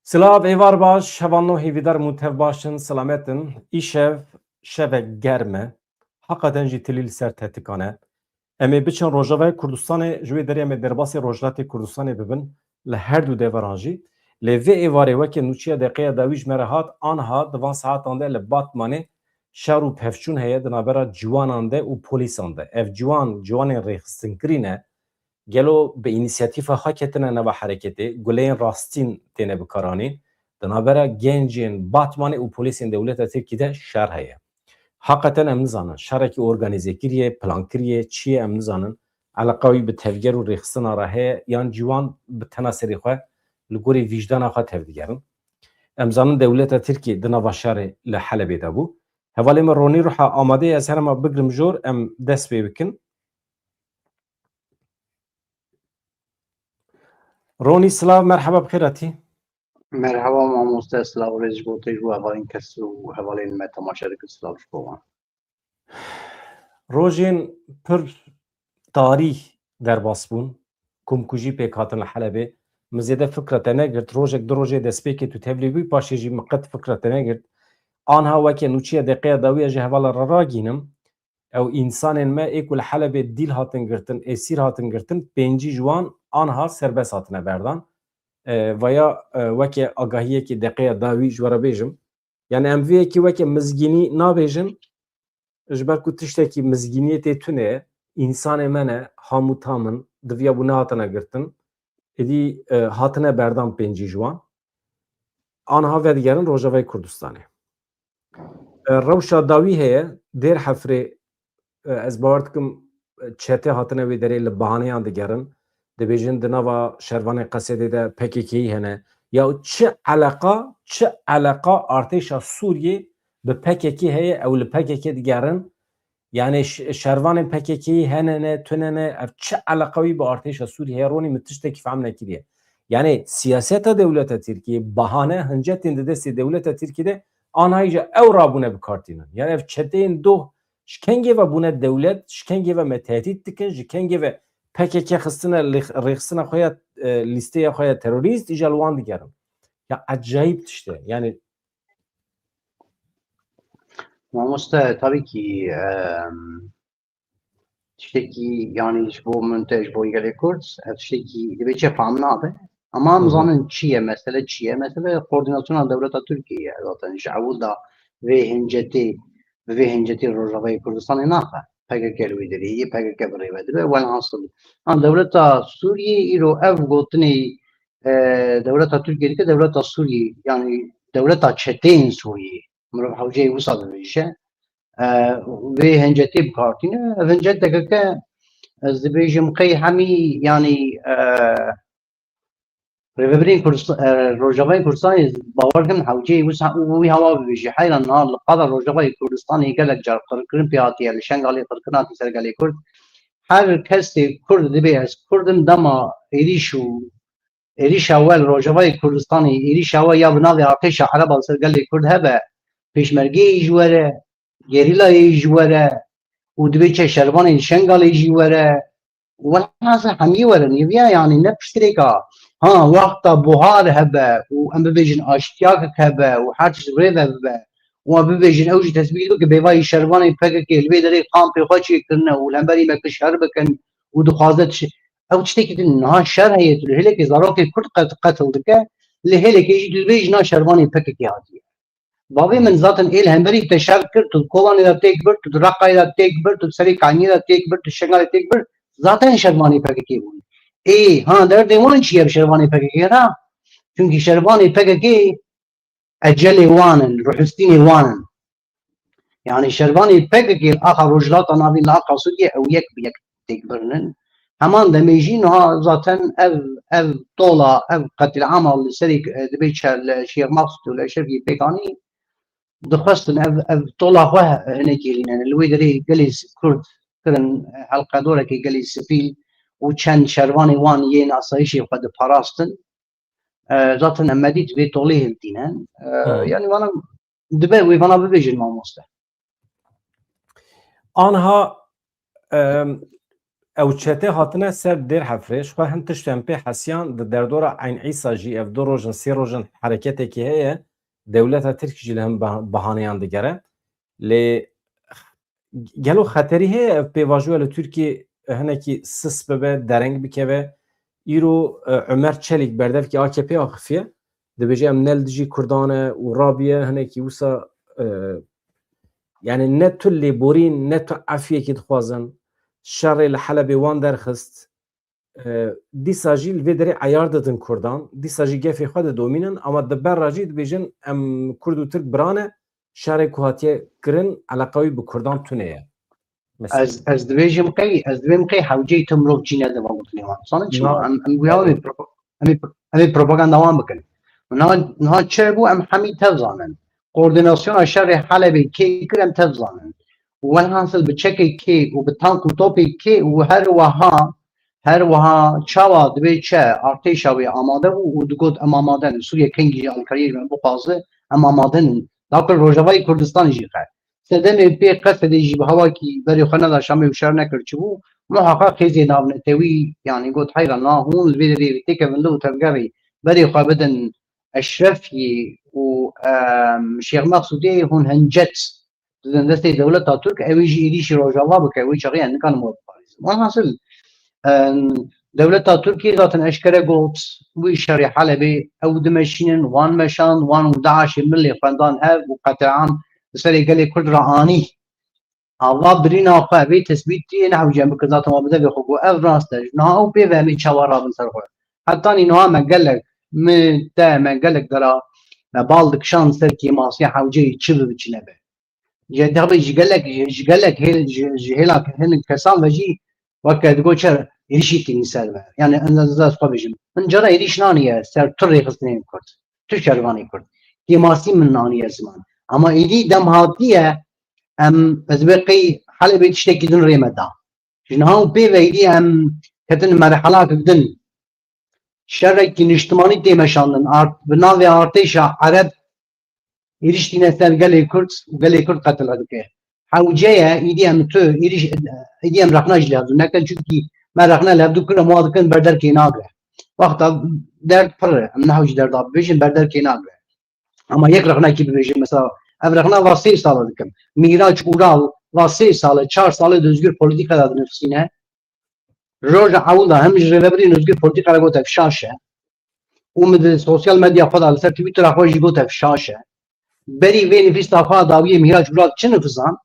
Silav êvar baş, hevan hêvîdar mûtev başin, selametin. Îşev şevek germ e, heqeten jî tilî li ser tehdîkan e. Em ê biçin Rojavayê Kurdistanê ji wê derê em ê derbasê Rojhilatê Kurdistanê bibin li her du deveran jî. Lê vê êvarê wekî nûçiya deqeya dawî ji me re hat, aniha di van saetan de li Batmanê şer û pevçûn heye di navbera ciwanan de û polîsan de. Ev ciwanên rêxistinkirin e, gelo bi înisiyatîfa xwe ketine nava hereketê, guleyên rastîn têne bikaranîn, di navbera gencên Batmanê û polîsên dewleta Tirkî de şer heye. Heqeten em nizanin şerekî organîzekiriye, plankiriye, çi ye em nizanin, eleqa wî bi tevger û rêxistina re heye yan ciwan bi tena serê xwe li gorî vîjdana xwe tev digerin. Em zanin dewleta Tirkî di nava şerê li Helebê de bû. Hevalê me Ronî Ruha amade ye, ez herema bigirim jor em dest pê bikin. روني سلاف مرحبا بخير هاتي. مرحبا مامۆستا سلااو ڕێژ بۆ تۆی بۆ هەواڵین کەس و هەواڵێن مە تەماشەرەکە سلااوش بۆوان روژین پر تاریخ دەرباس بوون کومکوژی پێک هاتن لە حەلەبێ مزێدە فکرەتە نەگرت ڕۆژێک دو ڕۆژێ دەستپێکێت و تەبلیغی پاشێژی مقت فکرەتە نەگرت ئانها وەکێ نوچیە دقەیە داویە ژە هەواڵە ڕەڕاگینم ئەو ئینسانên me êk li Helebê dîl hatin girtin, esîr hatin girtin, pêncî ji wan aniha serbest hatine berdan. Vaya wekê agahiyekî deqeya dawî ji we re bêjim. Yani em vê yekî wekê mizgînî nabêjin ji ber ku tiştekî mizgîniyê tê tune ye, însanê me ne hamû ta min diviya bû nehatine girtin, êdî hatine berdan pêncî ji wan. Aniha vedigerin Rojavayê Kurdistanê. Rewşa dawî heye, dêr hefrê ez bawer dikim çetê hatine wê derê li bahaneyan digerin, dibêjin di nava şervanê Qesedê de PKK'yî hene. Ya çi eleqa artêşa Sûriyê bi PKK heye ew li PKK digerin, yani şervanên PKK'yî henene, tunene, ev çi eleqa wî bi artêşa Sûriyê heye ronî min tiştekî fehm nekiriye. Yani siyaseta dewleta Tirkiyê bahane hincetên di destê dewleta Tirkî de anayî jî ew rabûne bikartînin. Yani ev çeteyên doh ji kengê ve bûne dewlet, ji kengê ve me tehdît dikin, ji kengê ve PKK xistine rêxistina xwe ya lîsteya xwe ya terorîst îja li wan digerin. Ya acayip tişte. Yani مامۆستا tabii ki tiştekî yanî ji bo min te ji bo gelê Kurd ev tiştekî divê çê fehm nabe ama em zanin çi ye mesele çi ye mesele koordinasyona dewleta Tirkiyê zaten ji ewl da vê hincetê Rojavayê Kurdistanê naxe PKK li wê derê yê PKK bi rêve dibe welhasıl an dewleta Sûriyê îro ev gotinê dewleta Tirkiyê dike dewleta Sûriyê yani dewleta çeteyên Sûriyê mirov hewceyê wisa dibêje vê hincetê bikartîne ev hinceteke ez dibêjim qey hemî yanî rêvebirên Rojavayê Kurdistanê bawer dikim hewceyê wî hewa bibêje heyran niha li qada Rojavayê Kurdistanê gelek car qirkirin pê hatiye li şengalê qirkin hatî ser gelê Kurd her kesê Kurd dibe ez Kurdim dema êrîşa we li Rojavayê Kurdistanê êrîşa we ya bi navê artêşa Ereba li ser gelê Kurd hebe pêşmergeyê jî were gerîlayê jî were û dibê çe şervanên şengalê jî were welhasıl hemî were nêviya yanî ne piştîrêka ha wexta buhar hebe û em bibêjin aştiyakek hebe û her tişt rêve bibe û em bibêjin ew jî tespît bike bêvayî şervanên PKK li vê derê kampê xwe çêkirine û lemberî me kişer bikin û dixwaze ew tiştekî din niha şer heye tu li hêlekê zarokê Kurd qetil dike li hêlekê jî tu dibêjî na şervanên PKK hatiye bavê min zaten êl hemberî te şer kir tu Kovanê de têk bir tu Reqayê de têk bir tu serê Kaniyê de têk bir tu Şengalê têk bir zaten şervanê PKK bûn ha derdê wan çi ye bi şervanê PKK ra çünkü şervanê PKK ecelê wan in rihistînê wan in yani şervanê PKK axa Rojhilata navî li axa Sûriyê ew yek bi yek têk birinin heman demê jî niha zaten ev tola ev qetilama li serê dibê çe li Şêx Mesûd û li Eşrefî Pêkanî dixwestin ev tola xwe hinekirînin li wê derê gelê Kurd kirin helqedorekê gelê sivîl û çend şervanê wan yên asayişê xwe diparastin zaten em medî divê tolê hiltînin yani vana dibe wê vana bibêjin mamoste aniha ew çetê hatine ser dêr hefrê ji xwe hin tiştên pê hesiyan di derdora Eyn Îsa jî ev du rojin sê rojin hereketekî heye dewleta Tirkî jî li him bihaneyan digere lê gelo xeterî heye ev pêvajoya li Tirkiyê hinekî sis bibe dereng bikeve îro Ömer Çelik berdevkî AKP axifiye dibêje em nel dijî Kurdan e û rabiye hinekî wisa yani ne tu lêborîn ne tu efiyekî dixwazin şerê li Helebê wan derxist dîsa jî li vê derê eyar didin Kurdan dîsa jî gefê xwe didomînin ama di ber re jî dibêjin em Kurd û Tirk biran e şerê ku hatiye kirin eleqa wî bi Kurdan tune ye. Ez dibêjim qey hewceyê tu mirov çî nedima gotinê wan. Sana çima em wiha em propaganda wan bikin. Niha çi bû em hemî tev zanin. Koordinasyona şerê Helebê kê kir em tev zanin. Welhasil bi çekê kê û bi tank û topê kê û her wiha çawa dibê çi artêşa wê amade bû û digot em amade in. Sûriye kengî jî alkariyê me bixwaze em amade in. Daqil Rojavayê Kurdistanê jî xe. Sedemê pê qesedê jî bi hewakî berê xwe neda Şamê û şer nekir çibû muheqeq hêzê navnetewî yani got heyra na hûn li vê derê têkevin li û tevgerê berê xwe bidin Eşrefiyê û Şêx Mexsûdê hûn hincet didin destê dewleta Tirk ew jî êrişî Rojava bike wê çaxiyan nikarin we biparêzin. Welhasil dewleta Tirkiyê zaten eşkere got wî şerê Helebê ew dimeşînin wan meşand wan û Daişê millê xwendan hev û qetean li serê gelê Kurd re anî ava birîna xwe vê tespîtiyê nehewce bikin zaten wa bi devê xwe got ev rast e niha ew pê ve em ê çawa rabin ser xwe hetanî niha me gelek min te me gelek dera me bal dikişan ser kêmasiya hewceyê çi biçine be dabê ji gelek ji hêla hinek kesan ve jî weke digot çi êrişî tînî ser ve yani ez xwe bêjim min cara êrîş naniye ser tur rêxistinê Kurd tu şervanê Kurd kêmasî min naniye ziman ama êdî dem hatiye em ez vê qey Helebê tiştekî din rê me da ji niha û pê ve êdî em ketin merhelakek din şerekî niştimanî tê meşandin bi navê artêşa Ereb êriştîne ser gelê Kurd û gelê Kurd qetile dike hewceye êdî em tu êdî em rexne ji levdû nekin çunkî me rexne levdû kirin wa dikin berderkê nagre wexta derd pir e em nehew jî derda bibêjin berderkê nagre ama yek rexnekî bibêjin mesela ev rexne va 3 sala dikim Mîraç Ural va 3 sala 4 sala di özgür polîtîka de dinivîsîne roja ewda hem ji rêveberîn özgür polîtîka re got ev şaş e û min di sosyal medya xwe da li ser Twitter'a xwe jî got ev şaş e berî vê nivîsta xwe dawiyê Mîraç Ural çi nivîsan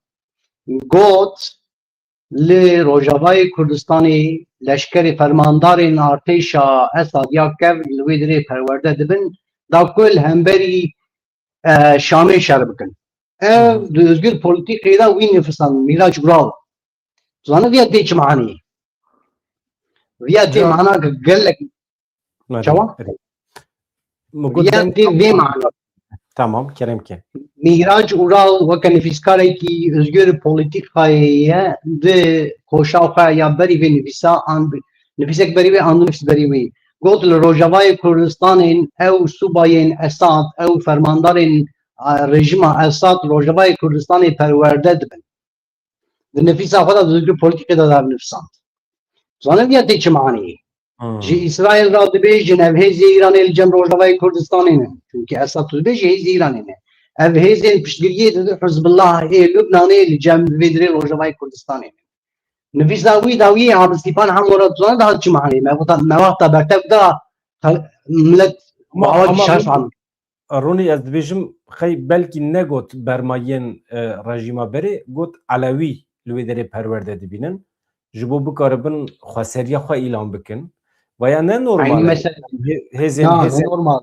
got li Rojavayê Kurdistanê leşkerê fermandarên artêşa Esad ya kev li wê derê perwerde dibin da ku hemberî Şamê şer bikin ev di özgür polîtîkê de wî nivîsan Mîraç Ural zanî vêya tê çi manî vêya tê mana gelek çawa vêya tê vê mana Tamam keremke. Mîraç Ural weke nivîskarekî özgür polîtîkayê ye di koşa xwe ya berî vê nivîsa an nivîsek berî wê an nivîs berî wê got li Rojavayê Kurdistanên ew sûbayên Esad ew fermandarên rejima Esad Rojavayê Kurdistanê perwerde dibin di nivîsa xwe da di özgür polîtîkê de davnivîsand zanî vêya tê çi manî ji İsrail ra dibêjin ev hêzê Îranê li cem Rojavayê Kurdistanê ne çünkü Esad dibêje hêzê Îranê ne ev hêzên piştgiriyê di Hizbullahê Lubnanê li cem vê derê Rojavayê Kurdistanê ne nivîsa wî dawiyê Habistîpan hem were zanî daha çi manî me wexta bertev da millet şer an Ronî ez dibêjim xey belkî ne got bermayên rejîma berê got Elewî li wê derê perwerde dibînin ji bo bikaribin xweseriya xwe îlan bikin veya ne normal hêzên normal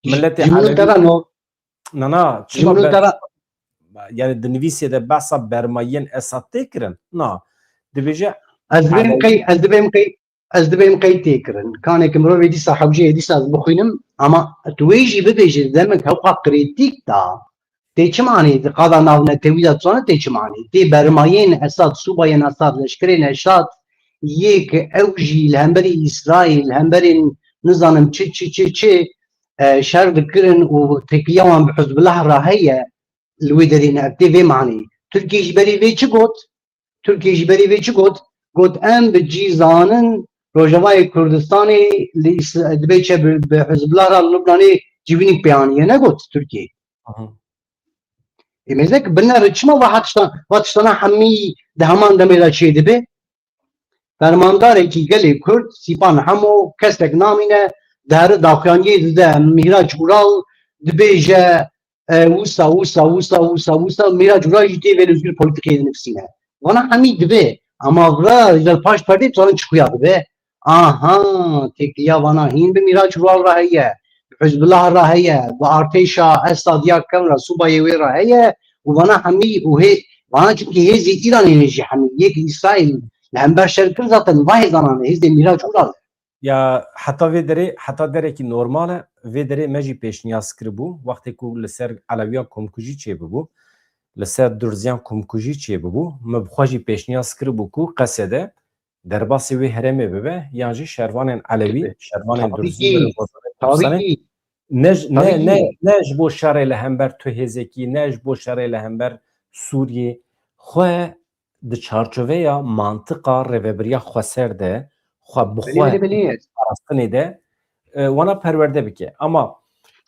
milletê nana yani di nivîsê de behsa bermayên Esad tê kirin na dibêje ez dibêm qey tê kirin kanekî mirovê dîsa hewceyê dîsa ez bixwînim ama tu wê jî bibêjî demek hewqa krîtîk da tê çi manî di qada navnetewî de zanî tê çi manî tê bermayên Esad sûbayên Esad leşkerên Esad yê ki ew jî li hemberî İsraîl hemberên nizanim çi şer dikirin û tekiya wan bi Hizbullah re heye li wê derê ne ev tê vê manî Tirkiye ji berî vê çi got Tirkiye ji berî vê çi got قد ام بجیزانن روجوای کردستانی دبیچه به حزب الله لبنانی جیبینی پیانیه نگوت ترکیه امزك بنا رچما واتشتنا حمي دهمان دميلا چي دبي فرماندار کی گلی کرد سیپان همو کسک نامینه در داخلانیه ده میراج اورال دبیجه وسا میراج اورال جدی و özgür politikayı nefsine. Bana hami dbe ama bura jel paş parti sonra çıkıyor dbe. Aha tekliya bana hin bir miraç ural rahiye. Hizbullah rahiye ve arteşa estadiya kamera subayı ve rahiye ve bana hami ve bana çünkü hezi İran enerji hami yek İsrail لهمبر شرکر zaten vay zamanı hizde miraç ural. Ya hatta dere ki normale ve dere meji peşniyas kir bu vakti ku li ser alaviya komkuji çê bu li ser durziyan komkuji çê bu me bixwaji peşniyas kir bu ku qesede derbasê wê herêmê bibe yan jî şervanên Elewî şervanên Durzî Tabii ne ji bo şerê li hember tu hêzekî ne ji bo şerê li hember Sûriyê xwe di çarçoveya mantıqa rêveberiya xweser de xwe bixwe parastinê de wana perwerde bike ama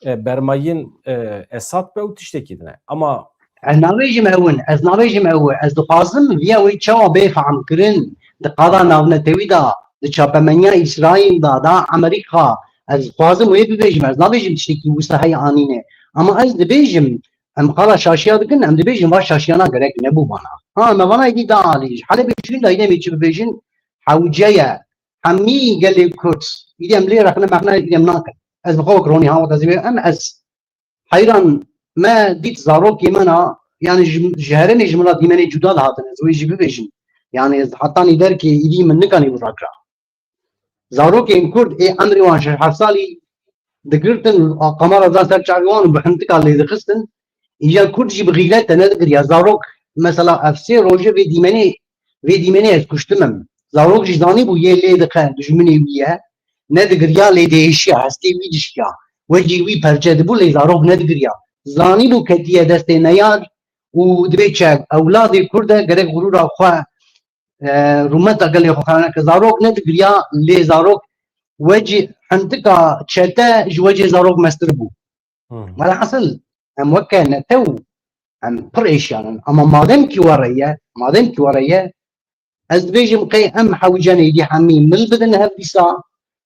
bermayên Esad be û tiştekî dine ama ez nabêjim ew ez dixwazim viya wê çawa bêfehm kirin di qada navnetewî da di çapemeniya İsraîl da Amerîka ez dixwazim wê bibêjim ez nabêjim tiştekî wisa heye anîne ama ez dibêjim em qala şaşiya dikin em dibêjim va şaşiyana gerek nebû bana ha me vana yedî da alî hele bêjin da yine çi bibêjin hewceye hemî gelê Kurd îdem lê rexne mexne îdem nakin ez bixwe kironî ha ez em ez heyran me dît zarokê me na yani ji herêmê ji min re dîmenê cuda dihatin ez wê jî bibêjim yani ez hetanî derkê îdî min nikanî birakira zarokên Kurd ê emrê wan ji her salî digirtin qamara da ser çavî wan û bi hintika lê dixistin îja Kurd jî bi xîlet te nedigiriya zarok mesela ev sê rojê vê dîmenê ez kuştimim zarok jî zanîbû yê lê dixe dijminê wî ye nedigiriya lê değişiya hestê wî dişkiya wekî wî perçe dibû lê zarok nedigiriya zanîbû ketiye destê neyar û dibê çek ewladê Kurd e gerek gurûra xwe rûmeta gelê xwe xeneke zarok nedigiriya lê zarok wecî hintika çete ji wecê zarok mestir bû velhasıl em weke netew em pir êşiyanin ama madem ki were ye ez dibêjim qey em hewcenê dî hemî mil bidin hev dîsa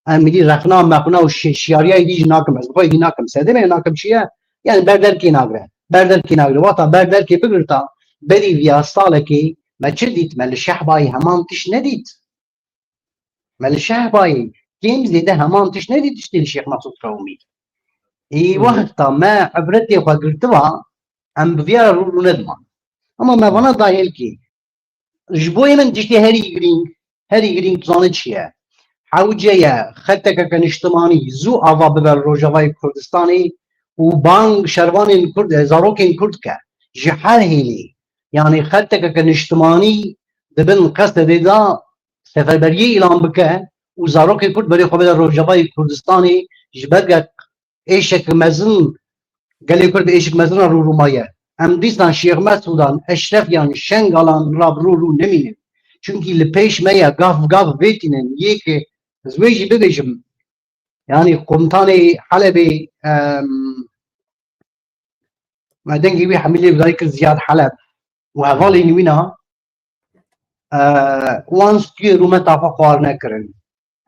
em dî rexna mexna û şiyariyayê dî jî nakim ez bixwe dî nakim sedemê nakim çi ye yani berderkê nagire wata berderkê bigirta berî viya salekê me çi dît me li şehbayê heman tiş nedît me li şehbayê kêm zêde heman tiş nedît tiştê li Şêx Mesûd Rewmî ê wexta me ibretê xwe girtiva em bi vêya rû nediman ama me vana dahêlkê ji bo min tiştê herî girîng tu zanî çi ye hewceye xetekeke niştimanî zû ava bibe Rojavayê Kurdistanê û bang şervanên Kurd zarokên Kurd ke ji her hêlê yani xetekeke niştimanî dibin qesedê da seferberiyê îlan bike û zarokên Kurd berê xwe bide Rojavayê Kurdistanê ji ber êşek mezin gelê Kurd êşik mezina rûrûmaye em dîstan Şêx Mesûdan eşrefiyan şengalan rabrû nemînin çünkü li pêş me ye gav vêtînin yekê ez wê jî bibêjim yani komutanê Helebê me dengê wî hemîlê wizayî kir Ziyad Heleb û hevalên wî na wan stûyê rûmeta xwe xwar nekirin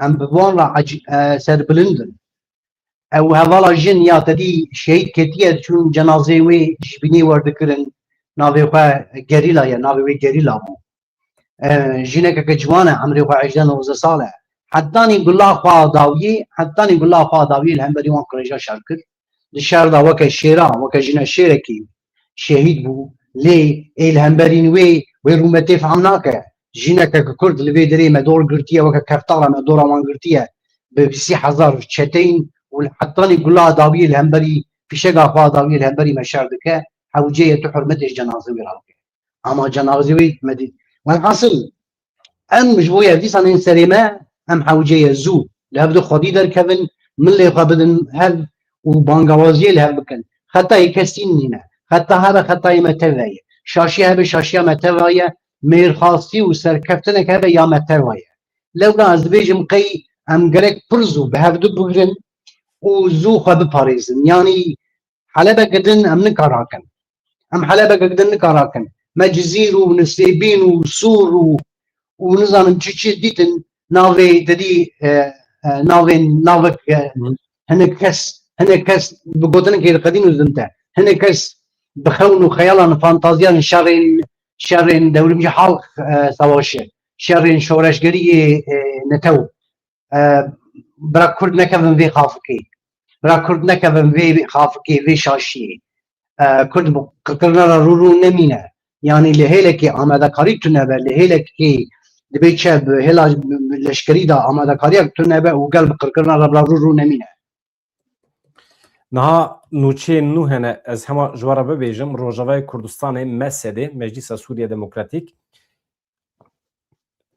em bi wan re serbilindin ew hevala jin ya tedî şehîd ketiye çûn cenazê wê ji bînê werdikirin navê xwe gerîla ye navê wê gerîla bû jinekeke ciwan e emrê xwe 18 sal e hettanî Gullah xwe dawiyê li hemberî wan qirêja şer kir di şer da weke şêra weke jina şêrekî şehîd bû lê ê li hemberîn wê rûmetê fehm nake jinekeke Kurd li vê derê me dor girtiye weke keftara me dora wan girtiye bi 20,000 çeteyîn û hettanî Gullah dawiyê li hemberî fîşeka xwe dawiyê li hemberî me şer dike hewceyê tu hurmetê ji cenazê wê radike ama cenazê wê me dît velhasıl em ji bo yev dîsan ên serê me em hewceyê zû li hev de xwedî derkevin millê xwe bidin hev û bangawaziyê li hev bikin xetayê kesî nîne xeta hebe xetayê me teve ye şaşiya hebe şaşiya me teve ye mêrxasî û serkeftinek hebe ya me terwa ye. Lewra ez dibêjim qey em gerek pir zû bi hev du bigirin û zû xwe biparêzin. Yanî helebeke din em nikarakin. Em helebeke din nikarakin. Me Cizîr û Nisêbîn û Sûr û nizanim çi dîtin navê dedî navên navek hinek kes bi gotinekê li qedîm û zin te hinek kes bi xewn û xeyalan fantaziyan şerên dewlemînce halk savaşê şerên şoreşgeriyê netew bira Kurd nekevin vê xafikê bira Kurd nekevin vê xafikê vê şaşiyê Kurd bi qirqirina rû nemîne yanî li hêlekê amadekarî tune be li hêlekê dibê çe bi hêla leşkerî da amadekariyek tune be û gel bi qirqirina re bila rû nemîne. Niha nûçeyên nû hene ez hema ji we re bibêjim Rojavayê Kurdistanê Mesedê Meclîsa Sûriya Demokratîk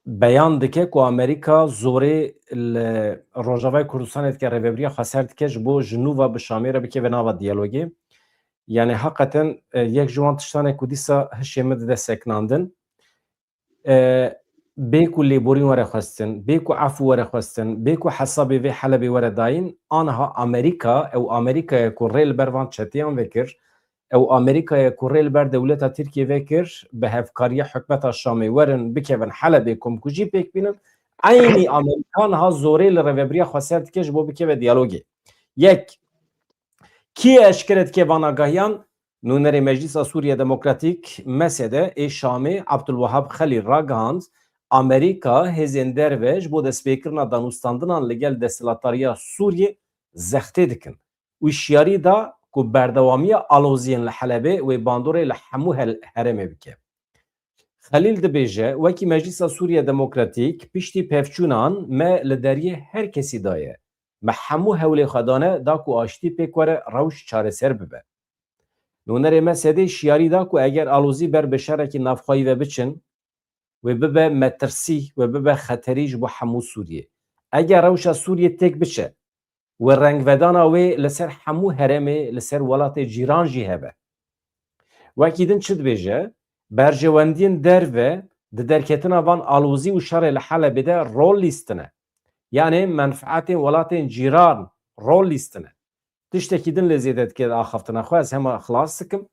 beyan dike ku Amerîka zorê li Rojavayê Kurdistanê dike rêveberiya xeser dike ji bo ji nû ve bi Şamê re bike ve nava diyalogê. Yani hakikaten yek ji wan tiştanê ku dîsa hişê min dide seknandin bê ku lêborîn were xwestin, bê ku efû were xwestin, bê ku hesabê vê Helebê were dayîn, aniha Amerîka ew Amerîkaya ku rê li ber van çetiyan vekir, ew Amerîkaya ku rê li ber dewleta Tirkiye vekir, bi hevkariya hikûmeta Şamê werin bikevin Helebê ku em ku jî pêk bînin, aynî Amerîka niha zorê li rêveberiya xweser dike ji bo bikeve diyalogê. Yek, kî eşkere dike vanagahiyan nûnerê Meclîsa Sûriya Demokratîk Mesedê ê Şamê Abdulwehab Xelîl ragihand Amerîka hêzên derve ji bo destpêkirina danûstandinan li gel desthilatdariya Sûriyê zextê dikin û şiyarî da ku berdewamiya aloziyên li Helebê wê bandorê li hemû herêmê bike. Xelîl dibêje wekî Meclîsa Sûriya Demokratîk piştî pevçûnan me li deriyê her kesî daye me hemû hewlê xwe dane da ku aştî pêk were rewş çareser bibe. Nûnerê Mesedê şiyarî da ku eger alozî ber bi şerekî navxwayî ve biçin wê bibe metirsî wê bibe xeterî ji bo hemû Sûriyê. Eger rewşa Sûriyê têk biçe wê rengvedana wê li ser hemû herêmê li ser welatê cîran jî hebe. Wekî din çi dibêje? Berjewendiyên derve di derketina van alozî û şerê li Helebê de rol lîstine. Yani menfaetên welatên cîran rol lîstine. Tiştekî din lê zêde dike axaftina xwe ez hema xilas dikim.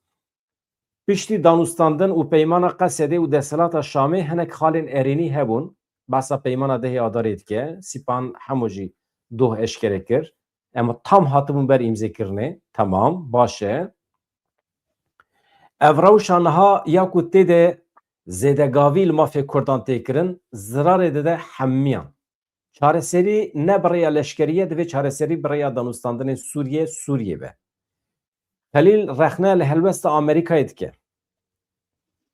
Piştî danûstandin û peymana Qesedê û desthelata Şamê hinek xalên erênî hebûn. Behsa peymana dehê adarê dike. Sîpan hemû jî doh eşkere kir. Em tam hatibûn ber îmzêkirinê. Tamam, baş e. Ev rewşa niha ya ku têde zêdegavî li mafê Kurdan tê kirin, zirarê dide hemmiyan. Çareserî ne birêya leşkeriyê divê çareserî birêya danûstandinê Sûriye be. Xelîl rexne li helwesta Amerîkayê dike.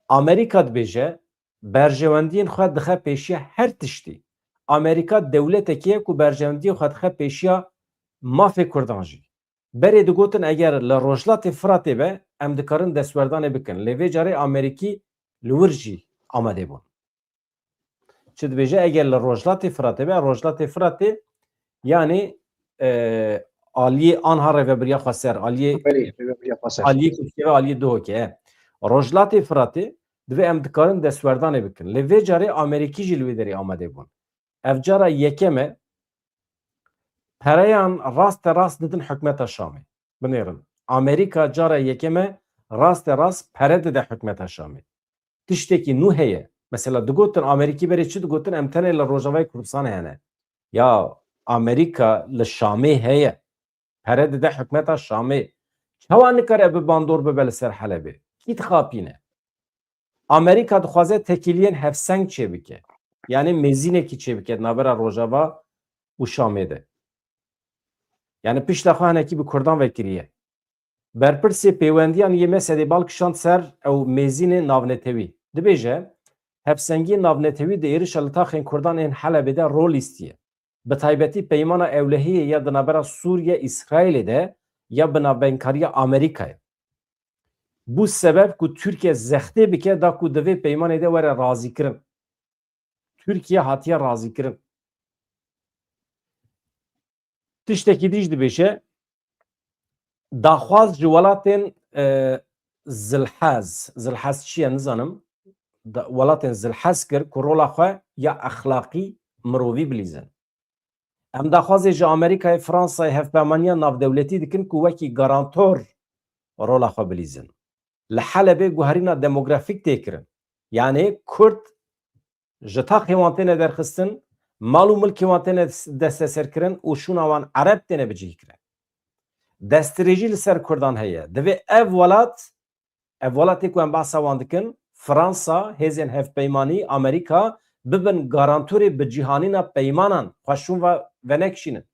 Amerîka dibêje berjewendiyên xwe dixe pêşiya her tiştî. Amerîka dewletekî ye ku berjewendiyê xwe dixe pêşiya mafê Kurdan jî. Berê digotin eger li Rojlatê Firatê be em dikarin destwerdanê bikin. Lê vê carê Amerîkî li wir jî amade bûn. Çi dibêje eger li Rojlatê Firatê be Rojlatê Firatê yani aliyê anha rêveberiya xweser aliyê Kurdiye ve aliyê Duhokê. Rojlatê Firatê divê em dikarin destwerdanê bikin. Lê vê carê Amerîkî jî li wê derê amade bûn. Ev cara yekem e pereyan rast didin hikûmeta Şamê. Binêrin. Amerîka cara yekem e rast pere dide hikûmeta Şamê. Tiştekî nû heye. Mesela digotin Amerîkî berê çi digotin em tenê li Rojavayê Kurdistanê hene. Ya Amerîka li Şamê heye. Pere dide hikûmeta Şamê. Çawa nikare bi bandor bibe li ser Helebê. Kî dixapîne? Amerîka dixwaze tekiliyên hevseng çêbike. Yani mêzînekî çêbike navbera Rojava û Şamê de. Yani pişta xwe hinekî bi Kurdan vekiriye. Berpirsê pêwendiyan yê Mesedê balkişand ser ew mêzînê navnetewî. Dibêje hevsengiyê navnetewî di êrişa li taxên Kurdan ên Helebê de rol lîstiye. Bi taybetî peymana ewlehiyê ya di navbera Sûriye İsraîlê de ya bi navbenkariya Amerîkayê. Bu sebep ku Türkiye zextê bike da ku divê peymanê de were razîkirin. Türkiye hatiye razîkirin. Tiştekî dîj dibêje daxwaz ji welatên Zilhez çi ye nizanim ولاتên zilhez kir ku rola xwe ya exlaqî mirovî bilîzin. Em daxwazê ji Amerîkayê, Fransayê hevpeymaniya navdewletî dikin ku wekî garantor rola xwe bilîzin. Li Helebê guherîna demografîk tê kirin. Yani Kurd ji taxê wan têne derxistin, mal û milkê wan têne desteserkirin û şûna wan Ereb têne bicihkirin. Destirêjî li ser Kurdan heye. Divê ev welatê ku em behsa wan dikin, Fransa, hêzên hevpeymanî, Amerîka bibin garantorê bi cîhanîna peymanan xweşûn ve nekişînin.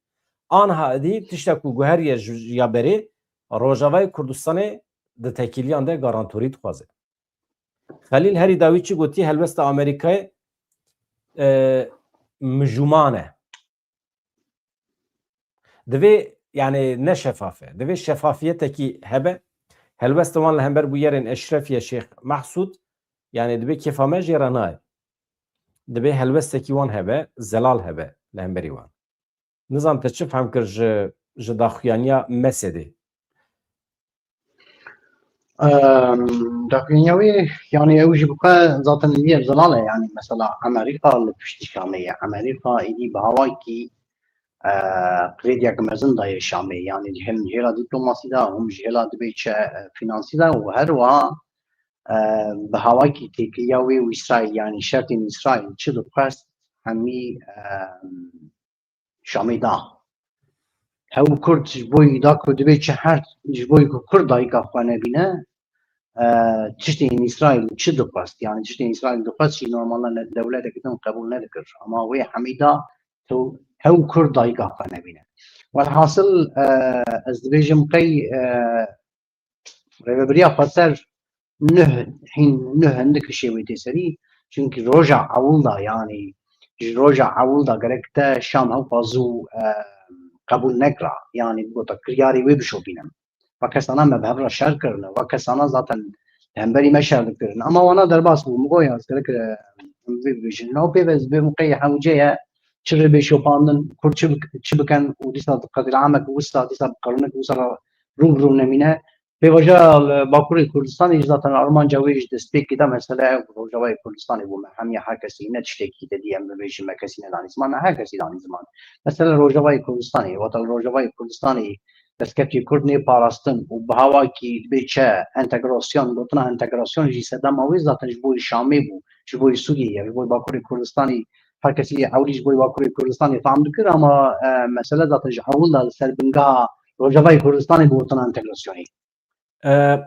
Aniha idî tiştek ku guheriye ya berê Rojavayê Kurdistanê di tekîliyan de garantorî dixwaze. Xelîl herî dawî çi gotiye helbesta Amerîkayê mijûman e. Divê yani ne şeffaf e. Divê şeffafiyetekî hebe. Helbesta wan li hember bu yerên Eşrefiye Şeyx Mehsûd yani divê kêfa me jê re nayê. Divê helbestekî wan hebe, zelal hebe li hemberî wan. Nizam te çi fehm kir ji daxuyaniya Mesedê? دقيقة يعني أوجي بقى ذات النبي زلالة يعني مثلا أمريكا اللي بشتي شامية أمريكا إدي بهوايكي قريديا كمزن داي شامية يعني هم جهلا دبلوماسي دا هم جهلا دبيتش فينانسي دا وهروا بهوايكي تيكياوي وإسرائيل يعني شرط إن إسرائيل تشدو قاست همي شامي دا هاو كرد جبوي داكو دبيتش هر جبوي كرد دايكا خوانه بينا تشتين إسرائيل تشدو قاست يعني تشتين إسرائيل دو قاست شي نورمالا دولة كتن قبول ندكر أما وي حميدا تو هاو كرد دايكا خوانه بينا والحاصل از دبيجم قي ريبريا خسر نه حين نه عندك شيء ويتسري چونكي روجا عولدا يعني روجا عولدا قرقتا شام هاو بازو قبول نکرا yani bu da kriyari ve bir şey binem. Pakistana mebhevra şer kirne, Pakistana zaten hemberi me şerlik kirne. Ama wana derbas bu mugoya azkere kire vijin. No pevez be muqayy hawjaya çırı be şopandın kurçu çıbıkan u disa dıkkatil amek u usta disa qarnak u sara rubru nemine Bevaja Bakurê Kurdistanê zaten Armanca wê ji destpêkê da mesela Rojavayê Kurdistanê bû me hemiya her kesî ne tiştekî de diyem bibêjim me kesî nedanî ziman me her kesî danî ziman. Mesela Rojavayê Kurdistanê wata Rojavayê Kurdistanê destkeftî Kurd nê parastin û bi hawakî dibê çe entegrasyon gotina entegrasyon jî sedema wê zaten ji bo Şamê bû ji bo Sûriyeyê ji bo Bakurê Kurdistanê her kesî ewlî ji bo Bakurê Kurdistanê fehm dikir ama mesele zaten ji hewl da li ser bingeha Rojavayê Kurdistanê bû gotina entegrasyonê.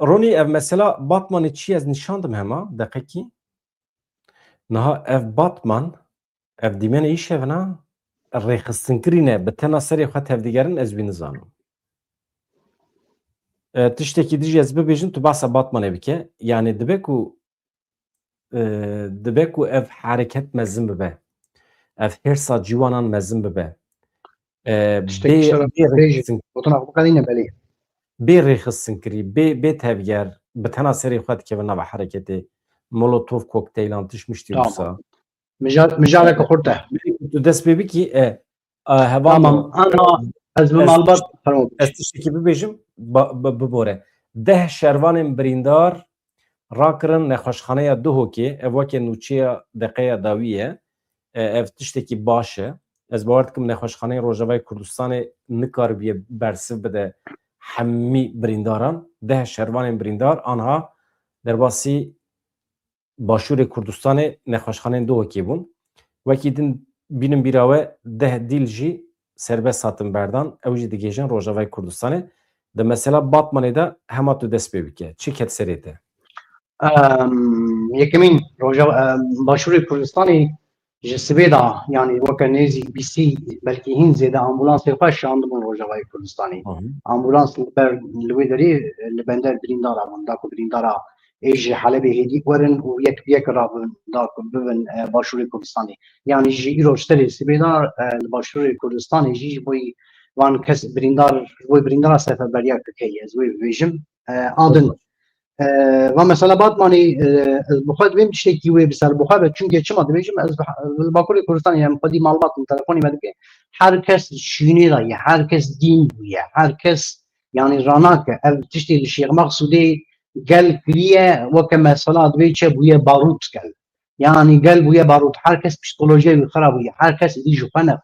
Ronî ev mesela Batmanê çi ez nîşandim hema deqekî niha ev Batman ev dîmenê îşev na rêxistinkirinê bi tena serê xwe tevdîgerin ez wî nizanim. Tiştekî dijî ez bibêjim tu behsa Batmanê bike yani dibe ku ev hereket mezin bibe ev hêrsa cîwanan mezin bibe bê rêxistinkerî bê tevger bi tena serê xwe dikevin nava hereketê molotov kokteylan tişmiştî wisa Mijaleke xurte tu dest pê bikî heva tamam ana ez bi malbat ez tiştekî bibêjim bibore deh şervanên birîndar rakirin nexweşxaneya Duhokê ev weke nûçeya deqeya dawî ye ev tiştekî baş e ez bawer dikim nexweşxaneyê Rojavayê Kurdistanê nikaribiye bersiv bide hemî birîndaran deh şervanên birîndar anha derbasî Başûrê Kurdistanê nexweşxaneyên Duhokê bûn wekî din bînin bîra we deh dîl jî serbest hatin berdan ew jî digêjin Rojavayê Kurdistanê de mesela Batmanê de hema tu dest pê bike çi ket serê te yekemîn Başûrê Kurdistanê ji sibê da yani weke nêzî bîsî belkî hin zêde ambulansê xwe şandibûn Rojavayê Kurdistanê ambulans li wê derê li bender birîndara bûn da ku birîndara ê ji Helebê hêdî werin û yek rabin da ku bibin Başûrê Kurdistanê yani ji îro ji serê sibê da li Başûrê Kurdistanê jî ji bo wan kes birîndar ji bo birîndara seferberiya dikeye ez wê bibêjim adin و مثلا Batmanê ez bi xwe dibêm tiştekî wê bi ser bixwe çünkü çima dibêjim ez li Bakurê Kurdistanê em xwedî malbatim telefonê me dike her kes şînê da ye her kes dîn bûye her kes yani ranake ev tiştê li Şêx Mexsûdê قال كريه وكما صلاة بيتش بويا باروت قال يعني قال بويا باروت حركس بسيكولوجيا خرابية حركس دي جوفانا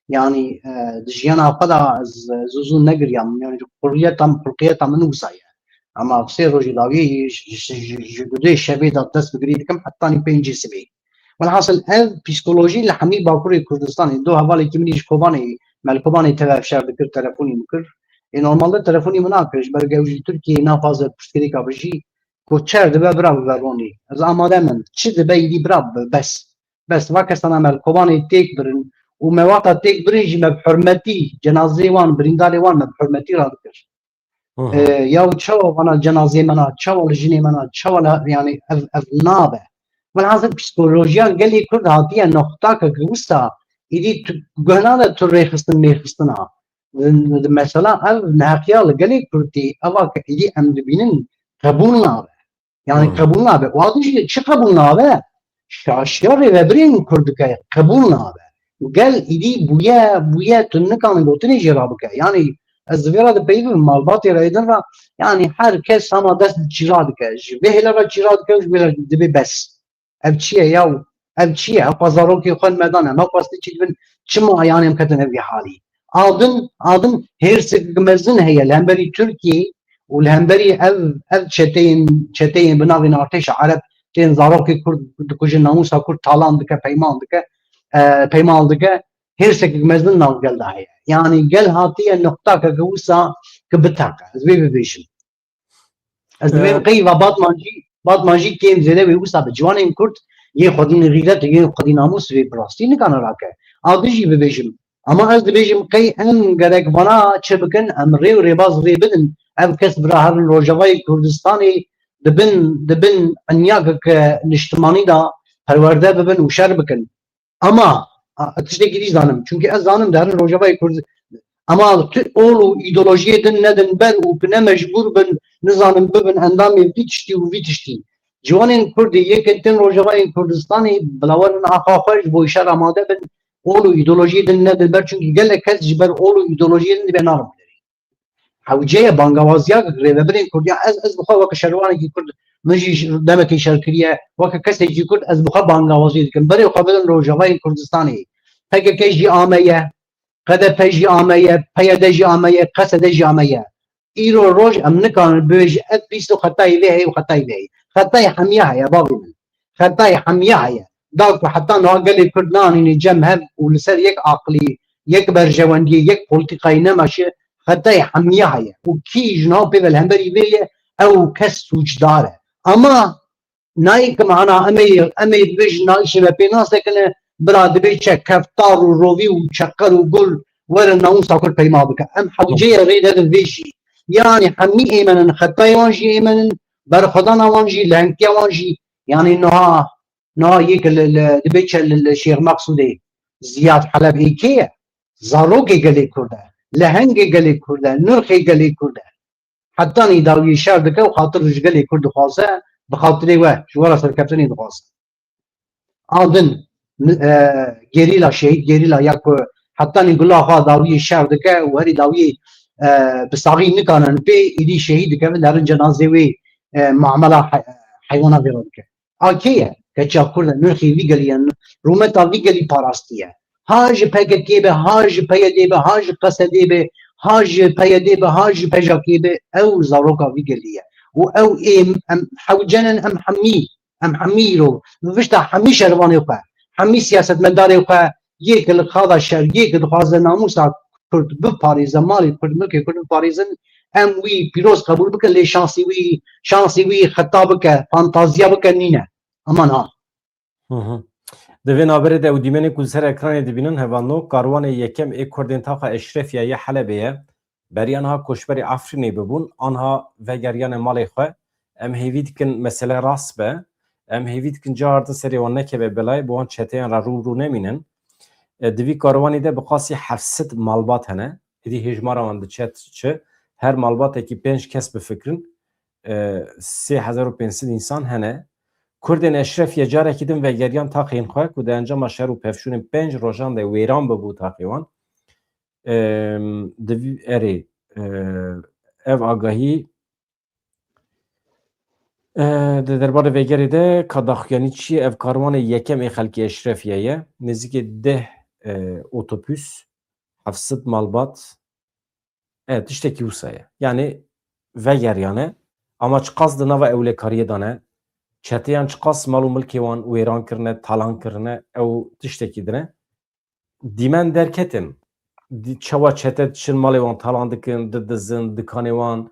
يعني دجيانا قدا زوزو نقر يعني حرية من وصايا اما بصير رجل داوي جدودي الشبيه دا دست بقريد كم حطاني بينجي سبي والحاصل اف بسيكولوجي اللي حمي باكوري كردستان دو هوالي كمنيش كوباني مال كوباني تلعب شاب بكر تلفوني مكر نورمالde telefoni مناقش برجوجي تركي نافذ بشتري كابجي كوتشر دبا براب بروني از آماده من چه دبا يدي براب بس واكستان عمل كوباني تيك برن ومواقع تيك بريجي ما بحرمتي جنازي وان بريندالي وان ما بحرمتي را بكر یا چاو وانا جنازه منا چاو الجني منا چاو يعني اف نابه من حاصل پسیکولوژیا گلی کرد هاتیه نقطه که گوستا ایدی گهنانه تو ریخستن میخستنا مثلا اف نحقیال گلی کردی اوا که ایدی ام دبینن قبول نابه يعني قبول نابه وادي چه قبول نابه شاشيار ربرين كردك قبول نابه قال ایدی بویا تنکان گوتنی جرابك يعني الزفيرة بيبي مالباتي رايدن را يعني هر كس هما دست جرادك جبه لرا جرادك وجبه دبي بس ابچیه یا ابچیه پازاروکی خون مدانه ما قصدی چی بن چما يعني مكتن في حالي آدم هرسك مزن هي الهمبري تركي والهمبري اف چتين بناوين ارتش عرب تين زاروکی كرد كوج ناموسا كرد تالان دك پیمان دك هرسك مزن ناو قال داهي يعني قال هاتي النقطة كجوسا كبتاك زبيب بيشن زبيب قي بعد ما جي كيم زده ويوسا بجوان إن كرت خدين غيرت خدين ناموس في براستي نكان راكه عادي ببيشم أما از بيشم قي أن جرك بنا شبكن أمري ورباز ريبدن أم كسب راهر الروجواي كردستاني دبن أنياك نشتماني دا هالورده ببن وشربكن أما تشتكي دي زانم çünkü az zanım derin rojavay kurd ama oğlu ideolojiye din nedin ben u bine mecbur ben nizanım bibin endam evdişti u vitişti civanın kurdi yeketin rojavay kurdistanı belavarın akafaj bu işler amade ben oğlu ideolojiye din nedin ben çünkü gelle kes jiber oğlu ideolojiye din ben arım حوجيه بانغوازيا غريبرين كرديا از بخوا وك شرواني كي كرد نجي دمك شركيه وك كسي كي كرد از بخوا بانغوازي كن بري قبل روجاوي كردستاني هيك كيجي اميه قد فيجي اميه بيدجي اميه قصدجي اميه ايرو روج امن كان بيجي ابيستو خطاي ليه وخطاي ليه خطاي حميها يا بابي خطاي حميها يا داك حتى نو قال لي كردناني جمهم ولسر يك عقلي يك برجواندي يك بوليتيكاي نماشي خطاي حميها يا وكي جناب بالهمبري بيه او كس وجداره اما نايك معنا امي بيج نايش ما بيناس لكن براد بيتش كفتار وروفي وشقر وقول ولا ناوس اكل بيما بك ام حوجيه غير هذا الفيشي يعني حمي ايمن خطاي وانجي ايمن بر خدانا وانجي لانكي وانجي يعني نها يك دبيتش الشيخ مقصودي زياد حلب ايكيه زاروكي قالي كرده لهنگي قالي كرده نرخي قالي كرده حتى نداوي شعر دكا وخاطر رج قالي كرد خاصه بخاطري واه جوارا سركبتني دخواست آدن جريلا شهيد جريلا ياكو حتى نقول له خا داوي الشعر دكا وهري داوي بصاغي نكان بي إدي شهيد كمان دارن جنازة وي معاملة حيوانات غيرك أكيد كتشاف كل نرخي ويجليان رومتا ويجلي باراستيه هاج بيجكيبه هاج بيديبه هاج قصديبه هاج بيديبه هاج بيجكيبه أو زاروكا ويجليه او ام حوجنن ام حميرو فشتا حمي شرواني وقع حمي سياسة مداري وقع يك الخاضع الشر يك الخاضع ناموسا كرد بباريزا مالي كرد ملكي كرد بباريزن ام وي بيروز قبول بك اللي شانسي وي خطابك فانتازيا بك نينه امان ها دوین آبر ده ودیمن کلسر اکران دبینن هوانو کاروان یکم یک کردن تاقا اشرف یا حلبیه بری آنها کشبری افرینی ببون آنها وگریان مالی خواه ام هیوید کن مسئله راست به ام هیوید کن جارد سری و نکه به بلای بوان چتیان را رو نمینن دوی کاروانی ده بقاسی 700 مالبات هنه ایدی هجمار آمانده چه هر مالبات اکی 5 کس بفکرن 3500 انسان هنه کردن اشرف یه جاره کدیم و گریان تاقین خواه که ده انجام شهر و پفشون 5 روزان ده ویران ببود تاقیوان دوی اری ev agahî Di derbarê vegerê de kadaxuyanî çi ye ev karwanê yekem ê xelkê Eşrefiye ye. Nêzîkî 10 otobüs, 700 malbat tiştekî wisa ye. Yani vegeriyane ama çi qas di nava ewlêkariyê de ne, çeteyan çi qas mal û milkê wan wêran kirine, talan kirine, ew tiştekî dine. Dîmen derketin. Çawa çete çin malê wan talan dikin, didizin, dikanê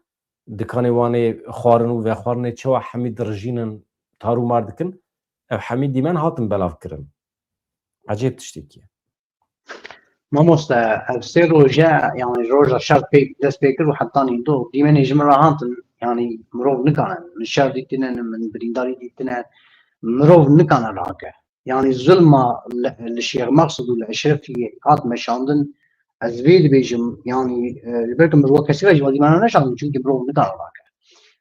wanê xwarin û vexwarinê çawa hemî dirjînin, tarûmar dikin, ev hemî dîmen hatin belavkirin. Ecêb tiştekî ye. Mamoste ev sê roja yani roja şer pêk dest pê kir û hetanî do dîmenê ji min re hatin yani mirov nikanin min şer dîtine min birîndarî dîtine mirov nikane rake. Yani zulma li Şêx Mesûd û li Eşrefiyê hat meşandin ez vê dibêjim yani li ber ku mirova kesî re ji dîmena neşandin çünkü mirov nikane rake.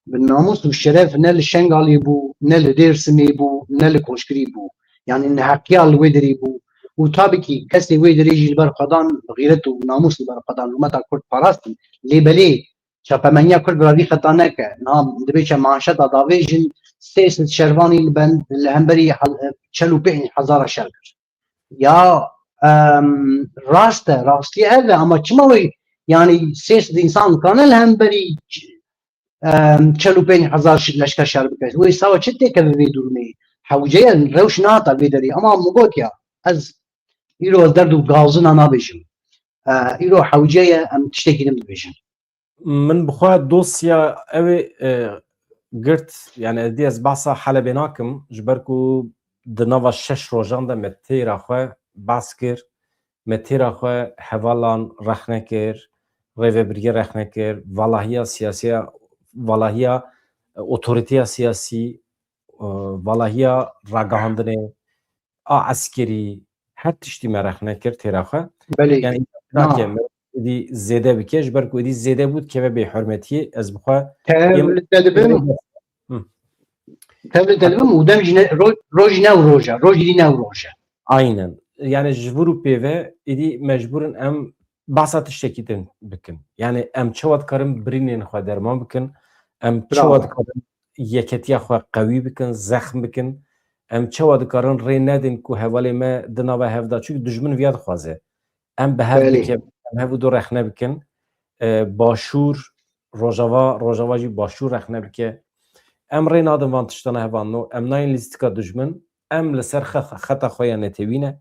Bi namus û şeref ne li Şengalê bû, ne li Dêrsimê bû, ne li Koşkirî bû. Yani neheqiya li wê derê bû. û tabii ki kesê wê derê jî li ber xwedan xîret û namus li ber xwedan rûmeta Kurd parastin lêbelê çapemeniya Kurd bi vî xeta neke niha dibe çe manşeta davêjin 300 şervanî li hemberî 45,000 şer kir. Ya rast e rastî ev e ama çima wê yani 300 insan dikane li hemberî 45,000 leşker şer bike. Wê sawa çi têke bi vê durumê hewceya rewş nehata vê derê ama mugotiya ez îro ez derd û gazina nabêjim. Îro hewceye em tiştekî din bibêjin. Min bixwe dosya ew ê girt yani ez dê ez behsa Helebê nakim ji ber ku di nava 6 rojan de me têra xwe behs kir, me têra xwe hevalan rexne kir, rêvebirgê rexne kir, valahiya siyasiya, valahiya otoriteya siyasî, valahiya ragihandinê, a eskerî, her tiştî me rexne kir têra xwe. Belê Yani nake êdî zêde bike ji ber ku êdî zêde bû dikeve bê hurmetiyê ez bixwe tevlî te dibim û dem jî roj jî new roj e roj jî new roj e. aynen. Yani ji vir û pêve êdî mecbûrin em behsa tiştekî din bikin. Yani em çawa dikarin birînên xwe derman bikin, em çawa Bravo. dikarin yeketiya xwe qewî bikin, zexm bikin, em çawa dikarin rê nedin ku hevalê me di nava hev da çünkü dijmin viya dixwaze. Em bi hev Belê. bikin, em hev û do rexne bikin. Başûr rojava jî başûr rexne bike. Em rê nadin van tiştana hevanno, em nayên lîstika dijmin, em li ser xeta xwe ya netewîne.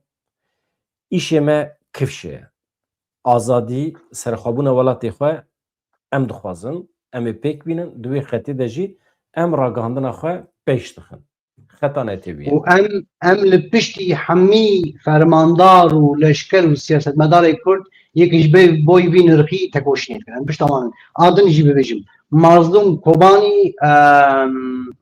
İşê me kifşe ye. Azadî, serxwebûna welatê xwe em dixwazin, em ê pêk bînin, di wê xetê de jî em ragihandina xwe pêş dixin. Xeta netewî ye. û em li piştî hemî fermandar û leşker û siyasetmedarê Kurd yekî ji boî vî nirxî tekoşînê dikin. Em pişta wan adin jî bibêjim. Mazlûm Kobanî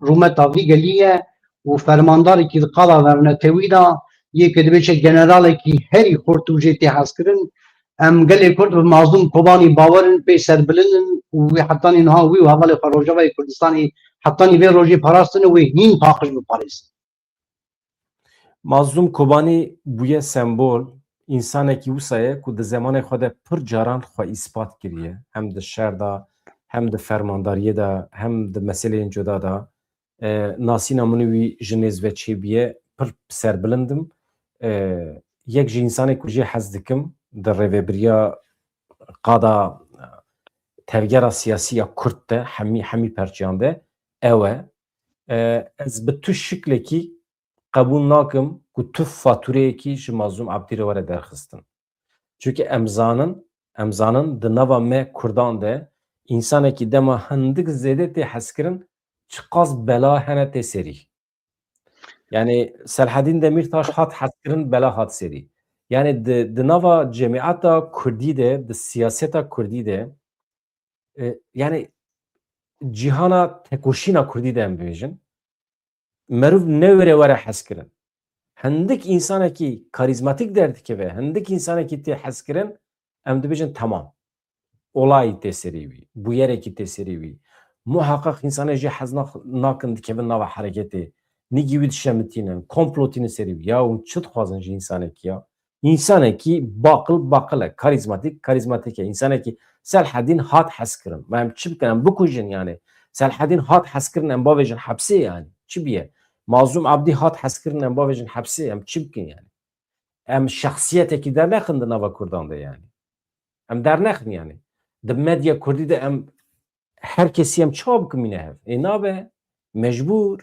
rûmeta vî gelî ye û fermandarekî di qala wernetewî da yekê dibe çe generalekî herî xurt û jê tê hezkirin em gelê Kurd bi Mazlûm Kobanî bawerin pê serbilinin û wê hetanî niha wî û hevalê xwe Rojavayê Kurdistanê hetanî vê rojê parastin wê hîn paqij biparêzin. Mazlûm Kobanî bûye sembol însanekî wisa ye ku di zemanê xwe de pir caran xwe îspat kiriye. Hem di şer da, hem di fermandariyê de, hem di meseleyên cuda da. Nasîna min û wî ji nêz ve çêbûye pir serbilind im. Yek ji însanê ku jê hez dikim di rêveberiya qada tevgera siyasî ya Kurd de hemî perçeyan de ew e. Ez bi tu şiklekî qebûl nakim ku tu fatûreyekî ji Mazlûm Ebdîrê were derxistin. Çünkü em zanin di nava me Kurdan de însanekî dema hindik zêde tê hezkirin çi qas bela hene tê serî. Yani Selhedîn Demirtaş hat hezkirin bela hat serî. Yani di nava cemîeta Kurdî de, di siyaseta Kurdî de yani cîhana tekoşîna Kurdî de em bibêjin merûv newêre were hezkirin. Hindik însanekî karizmatik derdikeve, hindik însanekî tê hezkirin em dibêjin temam. Olayê tê serî wî, bûyerekî tê serî wî. Muheqeq însanê jî hez nakin dikevin nava hereketê. Nîgî wî dişemitînin, komplotînê serî wî. Ya hûn çi dixwazin ji însanekî ya? İnsanekî baqil e, karizmatik e. İnsanekî Selhedîn hat hez kirin. Em çi bikin? Em bikujin yani. Selhedin hat heskirine em bavêjin hepsê yani. Çi biye? Mazlum Abdî hat heskirine em bavêjin hepsê em çi bikin yani? Em şahsiyetekî dernexin di nava Kurdan de yani. Em dernexin yani. Di medya Kurdî de em her kesî em çawa bikimîne hev. Nabe mecbur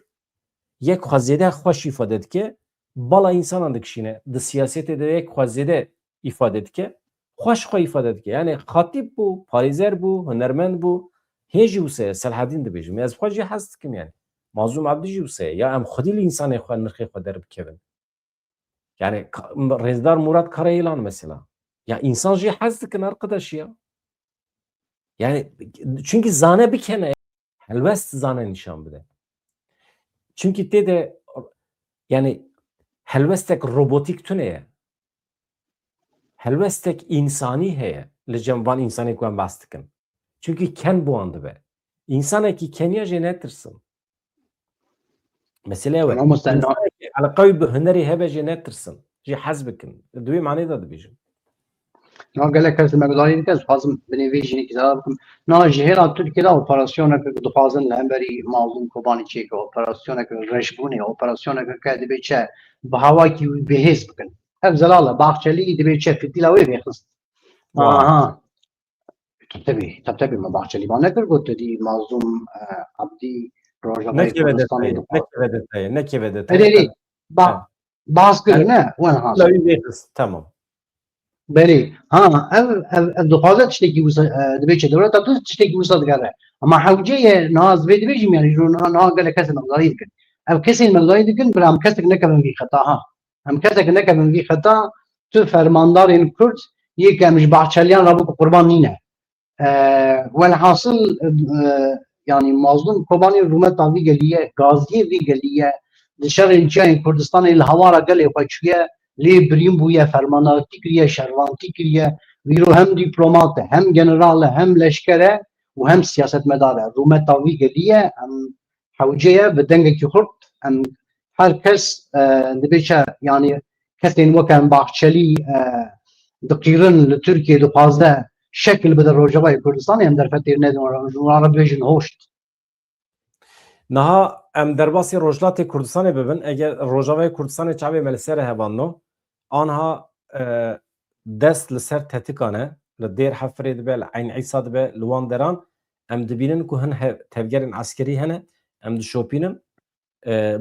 yek xwezêde xweş îfade dike bala însanan dikişîne. Di siyasetê de yek xwezêde îfade dike xweş xwe îfade dike. Yani xatîb bû, parêzer bû, hunermend bû. Hê jî wisa Selhedîn dibêjim. Ez xwe jî hez dikim yani. Mazlum Abdî jî wisa ya em xwedî li însanê xwe nirxê xwe derbikevin. Yani Rêzdar Murat Karayılan mesela. Ya insan jî hez dikin arkadaş ya. Yani çünkü zane bikene helbest zane nişan bide. Çünkü tê de yani helbestek robotik tune ye. Helbestek insani heye. Li cem van insanê ku em behs dikin. Çünkü ken bu an dibe. İnsanekî keniya jê netirsin. Mesele ew e. Ama sen İnsanekî eleqewî bi hunerê hebe jê netirsin. Jê hez bikin. Duwê manê de dibêjim. na gelek kes meqdayî dike xwazim binêvîjînê ki zara bikim. Na ji hêra Tirkiyeyê de operasyoneke dixwazin li hemberî Mazlum Kobanî çêke operasyoneke reşbûnê operasyoneke ke dibe çe bi hewakî wî bihêz bikin. Ev zelal e Baxçelî dibe çe fîtîla wê vêxist. Aha. Tabii me Baxçelî van nekir got dî Mazlum Abdî Rojavayê Kurdistanê dixwaz. Nekeve detayê. Erê bahs kir ne wan has. Tamam. Belê ha ev dixwaze tiştekî wisa dibe çe dewleta tu tiştekî wisa digere. Ama hewceyê naz vê dibêjim yani na gelek kesên meqdayî dikin. Ev kesên meqdayî dikin bila em kesek nekevin vî xeta ha. Em kesek nekevin vî xeta tu fermandarên Kurd yek em ji Baxçeliyan rabû ku qurban nîne. Velhasıl yani Mazlum Kobanî rûmeta vî geliye gaziyê vî geliye di şerên çiyayên Kurdistanê li hewara gelê xwe çûye lê birîn bûye fermanatî kiriye şervantî kiriye vîro hem dîplomat e hem general e hem leşker e û hem siyasetmedar e rûmeta vî geliye em hewceye bi dengekî xurt em her kes dibe çe yani kesên wek em Baxçelî diqîrin li Tirkiyeyê dixwaze şekil bide Rojavayê Kurdistanê em derfetê nedin wan re bêjin hoşt. Niha em derbasî Rojhilatê Kurdistanê bibin eger Rojavayê Kurdistanê çavê me li serê hevanno anha dest li ser tetikan e li Dêr Hefrê dibe li Eyn Îsa dibe li wan deran em dibînin ku hin tevgerên eskerî hene em dişopînin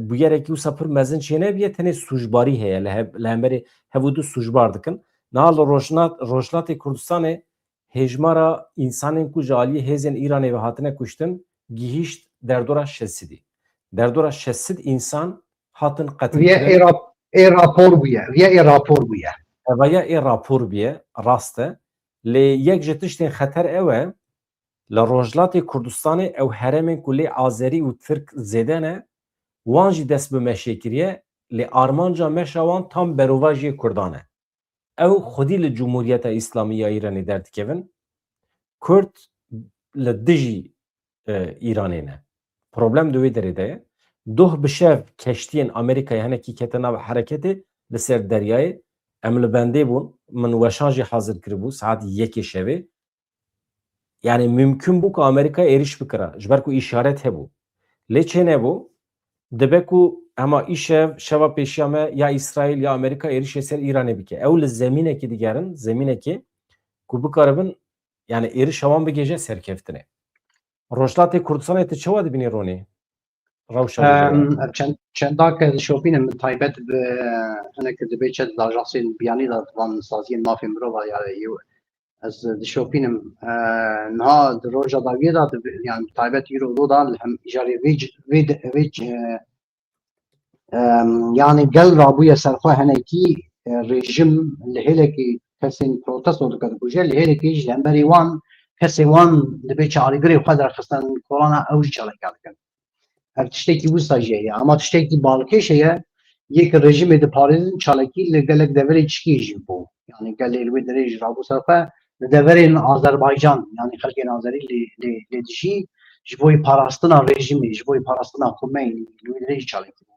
bûyerekî wisa pir mezin çêne biye tenê sûjbarî heye li hemberî hevû du sûjbar dikin. Niha li Rojhilatê Kurdistanê hêjmara însanên ku ji aliyê hêzên Îranê ve hatine kuştin gihîşt derdora şesidî. Derdora şesid însan hatin qetil kirin. Ê rapor bûye. Ê rapor bûye. Evaya ê rapor biye rast e. Lê yek ji tiştên xeter ew e li Rojhilatê Kurdistanê ew heremên ku lê Azerî û Tirk zêde ne wan jî dest bi meşê kiriye lê armanca meşa wan tam berova jî Kurdan e. Ew xwedî li Cumhuriyeta İslamî ya Îranê derdikevin. Kurd li dijî İranê ne. Problem di wê derê de ye. Duh bi şev keştiyên Amerîkayê hinekî kete nav hereketê li ser deryayê em li bendê bûn min weşan jî hazir kiribû saet yekê şevê. Yani mümkün bû ku Amerîkaya êriş bikira ji ber ku îşaret hebû. Lê çê nebû dibe ku hema îşev şeva pêşiya me ya İsraîl ya Amerîka êrişê ser İranê bike. Ew li zemînekê digerin zemînekê ku bikaribin yani êriş hewan bigêje serkeftinê. Rojhilatê Kurdistanê tu çawa dibînî Ronî? Çendake dişopînin bi taybet bi hinekî dibe çe di ajansên biyanî de van saziyên mafê mirova ya ez dişopînim niha di roja dawiyê da yani taybet îro roda hem îjarê vê yani gel rabûye serxwe hinekî rejim li hêlekî kesên protesto dike dikuje li hêlekî ji hemberî wan kesê wan dibe çe alîgirê xwe derxistin korana ew jî çalaka dikin. Ev tiştekî wisa jê ye ama tiştekî balkêş heye yek rejimê di parêzin çalakî li gelek deverê çikî jî bû. Yani gelê li wê derê ji rabû serxwe li deverên Azerbaycan yani xelkên Azerî lê dijî ji bo parastina rejimê ji bo parastina Xumeyni li wê derê jî çalakî bû.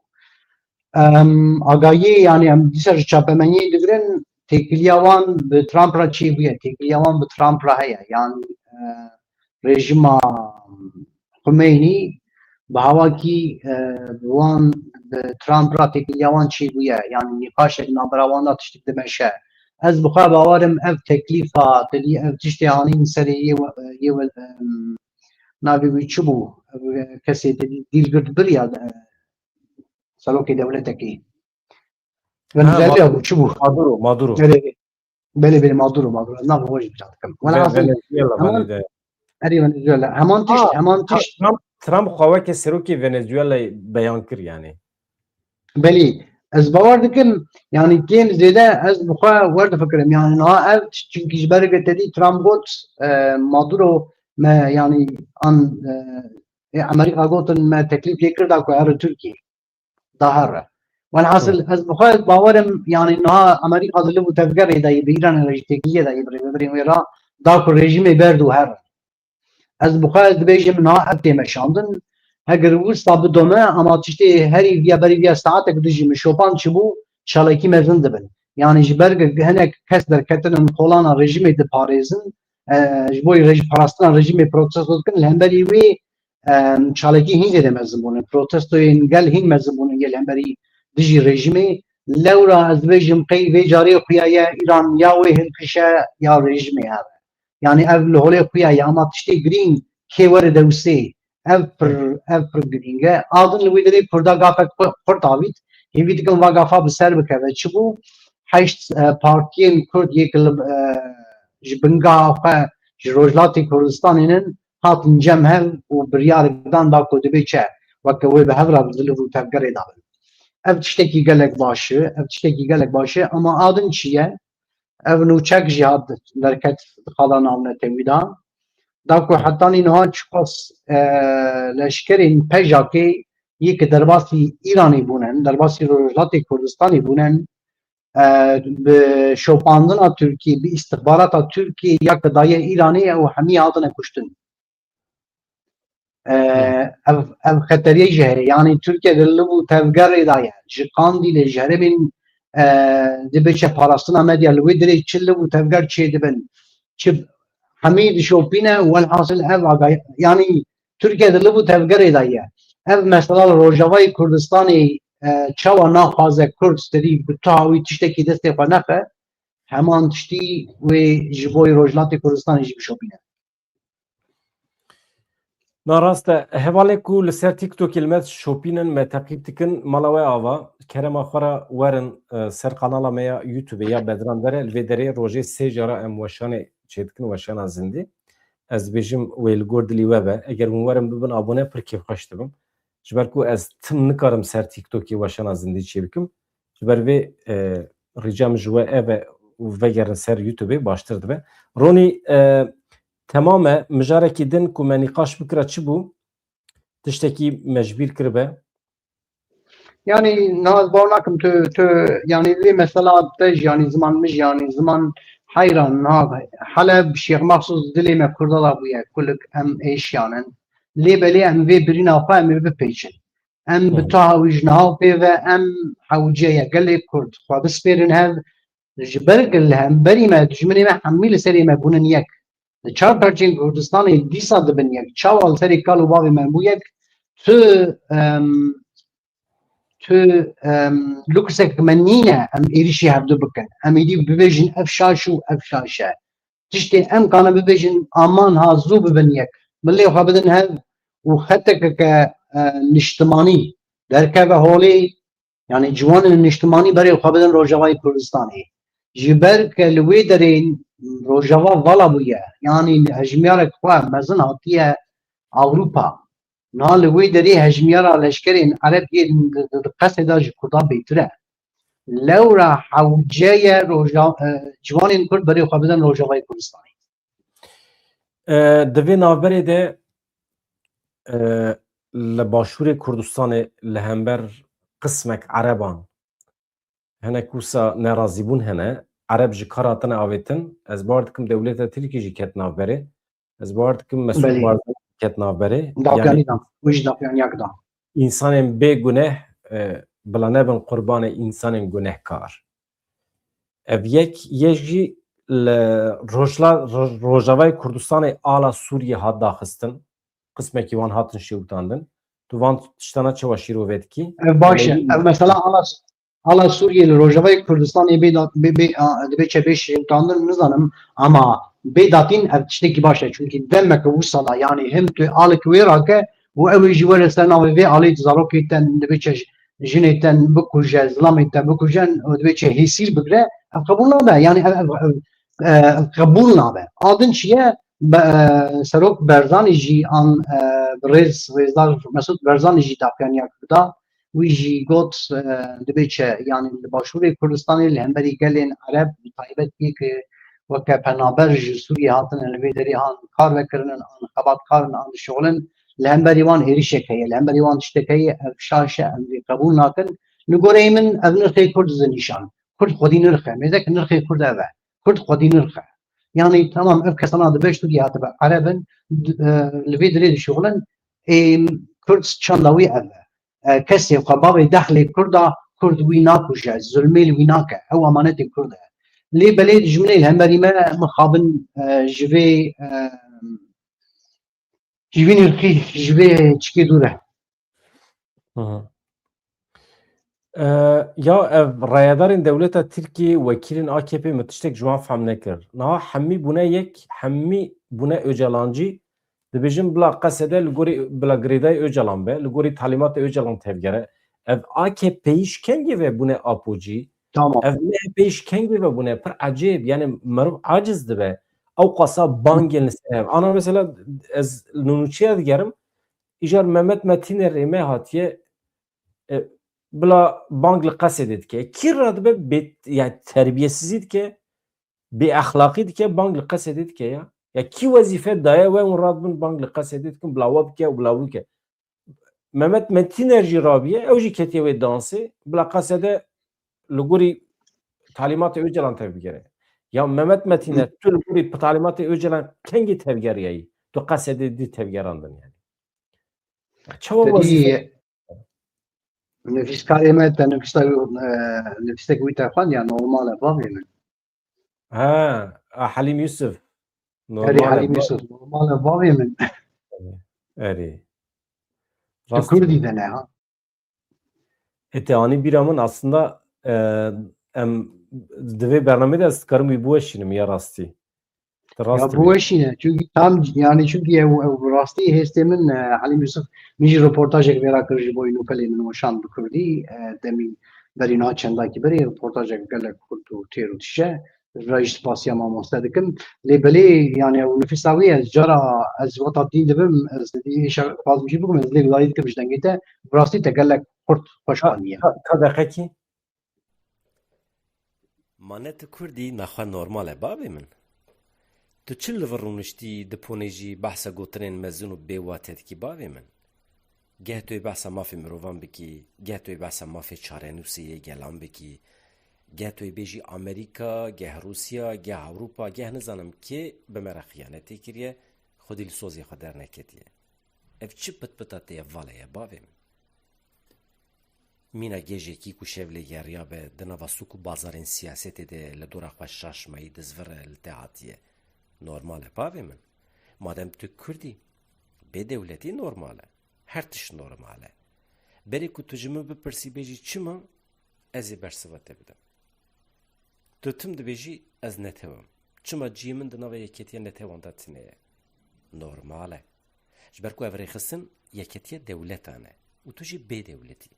Agahiyê yani em dîsa ji çapemeniyê digirin têkiliya wan bi Trump re çê bûye. Têkiliya wan bi Trump re heye yani rejima خمینی به هوا کی وان ترامپ را تکلیه وان چی بویه یعنی نقاش نابراوان تشتیک دمشه از بخواه باورم اف تکلیفا تلی اف تشتی هانین سری یه ناوی وی چی بو کسی دیل گرد بریا سلوکی دولتکی ونزویلا بو چی بو مادورو بله مادورو نه بوش بجاتکم ولی حاصل ونزوئلا همان بله اری ونزویلا همان تشت ترامپ خواهد که سروکی ونزوئلا بیان کر یعنی بلی از باور دکم یعنی کیم زیاده از بخواه ورد فکرم یعنی نه اف چونکه جبرگ تدی ترامپ گوت مادورو ما یعنی آن امریکا گوتن ما تکلیف کرد که هر ترکیه ظاهره والحاصل از بخواه باورم یعنی نه امریکا دلو تفکر ایدایی به ایران رژیتگیه دایی بری ویرا داکو رژیم بردو هر از بخواه دبیجم نه ابتی مشاندن اگر وستا بدومه اما تشتی هری بیا بری بیا ساعت کدوجی مشوپان چبو شالکی مزن دبن yani ji ber hinek kes derketin kolana rejimê diparêzin ji bo parastina rejimê protesto dikin li hemberî wê çalekî hîn zêde mezin bûne protestoyên gel hîn mezin bûne gel hemberî dijî rejimê lewra ez dibêjim qey vê carê xuya ye îran ya wê hilkişe ya rejimê hebe yani ev li holê xuya ye ama tiştê girîng kê were dewsê ev pir girîng e adin li wê derê Kurda gafek xurt avît hêvî dikin va gafa bi ser bikeve çi bû heşt partiyên Kurd yek ji binga xwe ji Rojhilatê Kurdistanê nin hatin cem hev û biryarek dan da ku dibe çe weke wê bi hevra dil û tevgerê dabin ev tiştekî gelek baş e ev tiştekî gelek baş e ama adin çi ye ev nûçek jî hat derket xala navnetê wî da da ku hetanî niha çiqas leşkerên pejakê yek derbasî Îranê bûnin derbasî Rojhilatê Kurdistanê bûnin به شوپاندنا ترکیه به استخبارات ترکیه یک دایه ایرانی و همی هاتنه کشتن اف خطریه جهره یعنی ترکیه دلو تفگر دایه جقان دیل جهره بین دبچه پاراستنا مدیا لوی دری چلو تفگر چه دبن چه همی شوپینه والحاصل اف یعنی ترکیه دلو تفگر دایه اف مثلا روجاوای کردستانی çawa naxwaze Kurd sterî bi tahawî tiştekî destê xwe nexe heman tiştî wê ji bo Rojhilatê Kurdistanê jî bişopîne. ناراست hevalê ku li ser TikTokê li me şopînin me teqîb dikin mala we ava kerema xwe re werin ser kanala me ya YouTubeê ya bedran vere li vê derê rojê sê jara em weşanê çêdikin weşana zindî ez dibêjim wê li gor dilî we be eger hûn werin bibin abone pir kêfxweş dibim ji ber ku ez tim nikarim ser TikTokê weşana zindî çê bikim ji ber vê rîca min ji we ev e vegerin ser YouTubeê baştir dibe Ronî temame mijarekî din ku me nîqaş bikire çi bû tiştekî mecbîr kiribe Yani naz bawer nakim tu yani vê mesela te yani ziman mij yani ziman heyran na Heleb Şêx Maxsûd dilê me Kurdala bûye kulik em êşiyanin lê belê em vê birîna xwe em ê bipêçin em bi taha wî ji niha pê ve em hewciye gelê Kurd xwe bispêrin hev ji ber li hemberî me dijminê me hemî li serê me bûnin yek li çar perçên Kurdistanê dîsa dibin yek çawa li serê kal û bavê me bû yek tu lûksek me nîne em êrişî hevdû bikin em êdî bibêjin ev şaş û ev şaş e tiştê em kana bibêjin aman ha zû bibin yek milê xwe bidin hev û xetekeke niştimanî derkeve holê yani ciwanên niştimanî berê xwe bidin Rojavayê Kurdistanê ji ber ke li wê derê Rojava vala bûye yani hejmiyarek xwe mezin hatiye Awropa niha li wê derê hejmiyara leşkerên Erebiyê di qesê da ji Kurda bêtir e lewra hewceye ciwanên Kurd berê xwe bidin Rojavayê Kurdistanê di vê navberê de li başûrê Kurdistanê li hember qismek Ereban hinek wisa nerazîbûn hene Ereb ji kar hatine avêtin ez bawer dikim dewleta Tirkiyê jî ket navberê ez bawer dikim Mesûd Barzanî ket navberê dapiyanî da wî jî dapiyaniyak da însanên bêguneh bila nebin qurbanê însanên gunehkar ev yek jî li Rojavayê Kurdistanê ala Sûriyê hat daxistin kısmeki wan hatin şiwtandin. Tu van tiştana çawa şîrovedkî. باشه مثلا حالا سوریه روجاوی کردستان به چه بیش تاندن نزانم اما به داتین اشتکی باشه چونکی دمک و سالا یعنی هم تو آلک ویرا که و اوی جوار سنا و آلی زاروکیتن به چه جنیتن بکوجه زلامیتن بکوجن و به چه هیسیر بگره قبول نبه یعنی قبول نبه آدن چیه سروک برزانی جی آن رزدار مسعود برزانی جی تاپیانیا کرده ویجی گوت دبیچه یعنی باشوری کردستانی لهمبری گلین عرب تایبت که وکه پنابرج سوریه هاتن الویدری هان کار وکرنن آن خبات کارن آن شغلن لهمبری وان ایریشه که لهمبری وان تشتکی افشاشه امری قبول ناکن نگوره ایمن از نرخی کرد زنیشان کرد خودی نرخه میزک نرخی کرد اوه کرد خودی نرخه yani tamam ev kesana da beş Türkiye hatıbe Arabın lüvedri şoğlan Kürt çandawi ev kesi xababı daxli Kurda Kurd wina kuje zulmel wina ke ev amaneti Kurda li beled cümle hemberime mixabın jive jive nirxi jive çike dure Ya ev rayadarên dewleta Tirkiye wekîlên AKP mi tiştek ji wan fehm nekir. Niha hemî bûne yek, hemî bûne Öcalancî dibêjin bila qesede li gorî bila girêdayê Öcalan be, li gorî talîmatê Öcalan tevgere. Ev AKP'yî ji kengî ve bûne apocî, tamam ev MHP'yî ji kengî ve bûne pir ecêb yani merov aciz dibe. Ew qasa bangên li ser ev. Ana mesela ez nûçiya digerim îjar Mehmet Metînê Rême hatiye bila bang li qesê dike. Kî radibe yani terbiyesizî dike, bê exlaqî dike bang li qesê dike ya. Ya kî wezîfe daye we hûn radibin bang li qesê dikin bila we bike û bila wî bike. Mehmet Metîner jî rabiye ew jî ketiye wê dansê bila qesê de li gorî talîmatê Öcalan tevbigere. Ya Mehmet Metîner tu li gorî talîmatê Öcalan kengî tevgeriyayî. Tu qesê de dî tevgerandin yani. Çawa wezîfe dedi nefiskarê me te nefistek wî te xwend ya normal e bavê min ha Halim Yusuf herî normal Halîm Yusuf normal e bavê min erê tu rast Kurdî de ne ha Eteani biramın aslında em divê bernamê de ez dikarim wî biweşînim ya rastî. Tu ya rast bu dibî. eşine çünkü tam yani çünkü ev rastî hestê min Halîm Yusuf min jî reportajek vêra kir ji bo nûkelê min weşan bi Kurdî demîn berî niha çendakî berê reportajek gelek Kurd û têr û tişe ra jî spasiya mamoste dikim lê belê yani ew nifîsa wî ez cara ez weta dîn dibim ez êşa faz bijî bikim ez lê wilayî dikim ji dengê te bi rastî te gelek Kurd xweş xwaniye Ka deqekî? Mane tu Kurdî naxwe normal e bavê min. Tu çi li vir rûniştî diponê jî behsa gotinên mezin û bêwate dikî bavê min? Geh tu yê behsa mafê mirovan bikî, geh tu yê behsa mafê çarenûsiyê gelan bikî, geh tu yê bêjî Amerîka, geh Rûsya, geh Ewropa, geh nizanim kê bi me re xiyanetê kiriye, xwedî li sozê xwe derneketiye. Ev çi pitpita tê ev vala ye bavê min? Mîna gêjekî ku şevlê geriya be di nava sûk û bazarên siyasetê de li dora xwe şaşmayî dizvire li te hatiye. Normal e bavê min. Madem tu Kurdî, bêdewletî normal e. Her tiş normal e. Berê ku tu ji min bipirsî bêjî çima, ez ê bersiva te bidim. Tu tim dibêjî ez netewim. Çima ciyê min di nava yeketiya netewan de tune ye. Normal e. Ji ber ku ev rêxistin yeketiya dewletan e. û tu jî bêdewletî.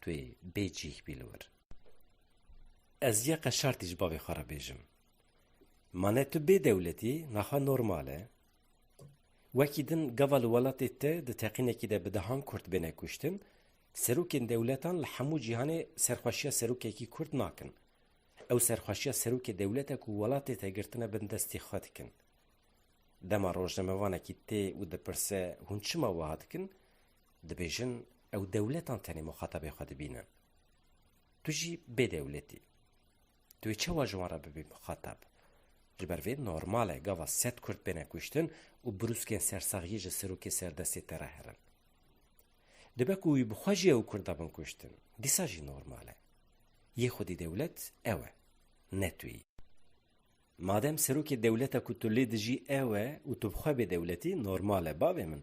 Tu yê bêcih bî li wir. Ez yê qeşartî ji bavê xwe re bêjim. Mane tu bêdewletî naxwe normal e. Wekî din gava li welatê te di teqînekî de bi dehan Kurd bêne kuştin, serokên dewletan li hemû cîhanê serxweşiya serokekî Kurd nakin. Ew serxweşiya serokê dewletek û welatê te girtine bin destê xwe dikin. Dema rojnamevanekî tê û dipirse hûn çima wiha dikin, dibêjin ew dewletan tenê muxatabê xwe dibînin. Tu jî bêdewletî. Tu yê çawa ji wan re bibî muxatab? Ji ber vê normal e gava sed Kurd bêne kuştin û brûskên sersaxiyê ji serokê serdestê te re herin. Dibe ku wî bi xwe jî ew Kurda bin kuştin, dîsa jî normal e. Yê xwedî dewlet ew e, ne tu yî. Madem serokê dewleta ku tu lê dijî ew e û tu bi xwe bêdewletî normal e bavê min.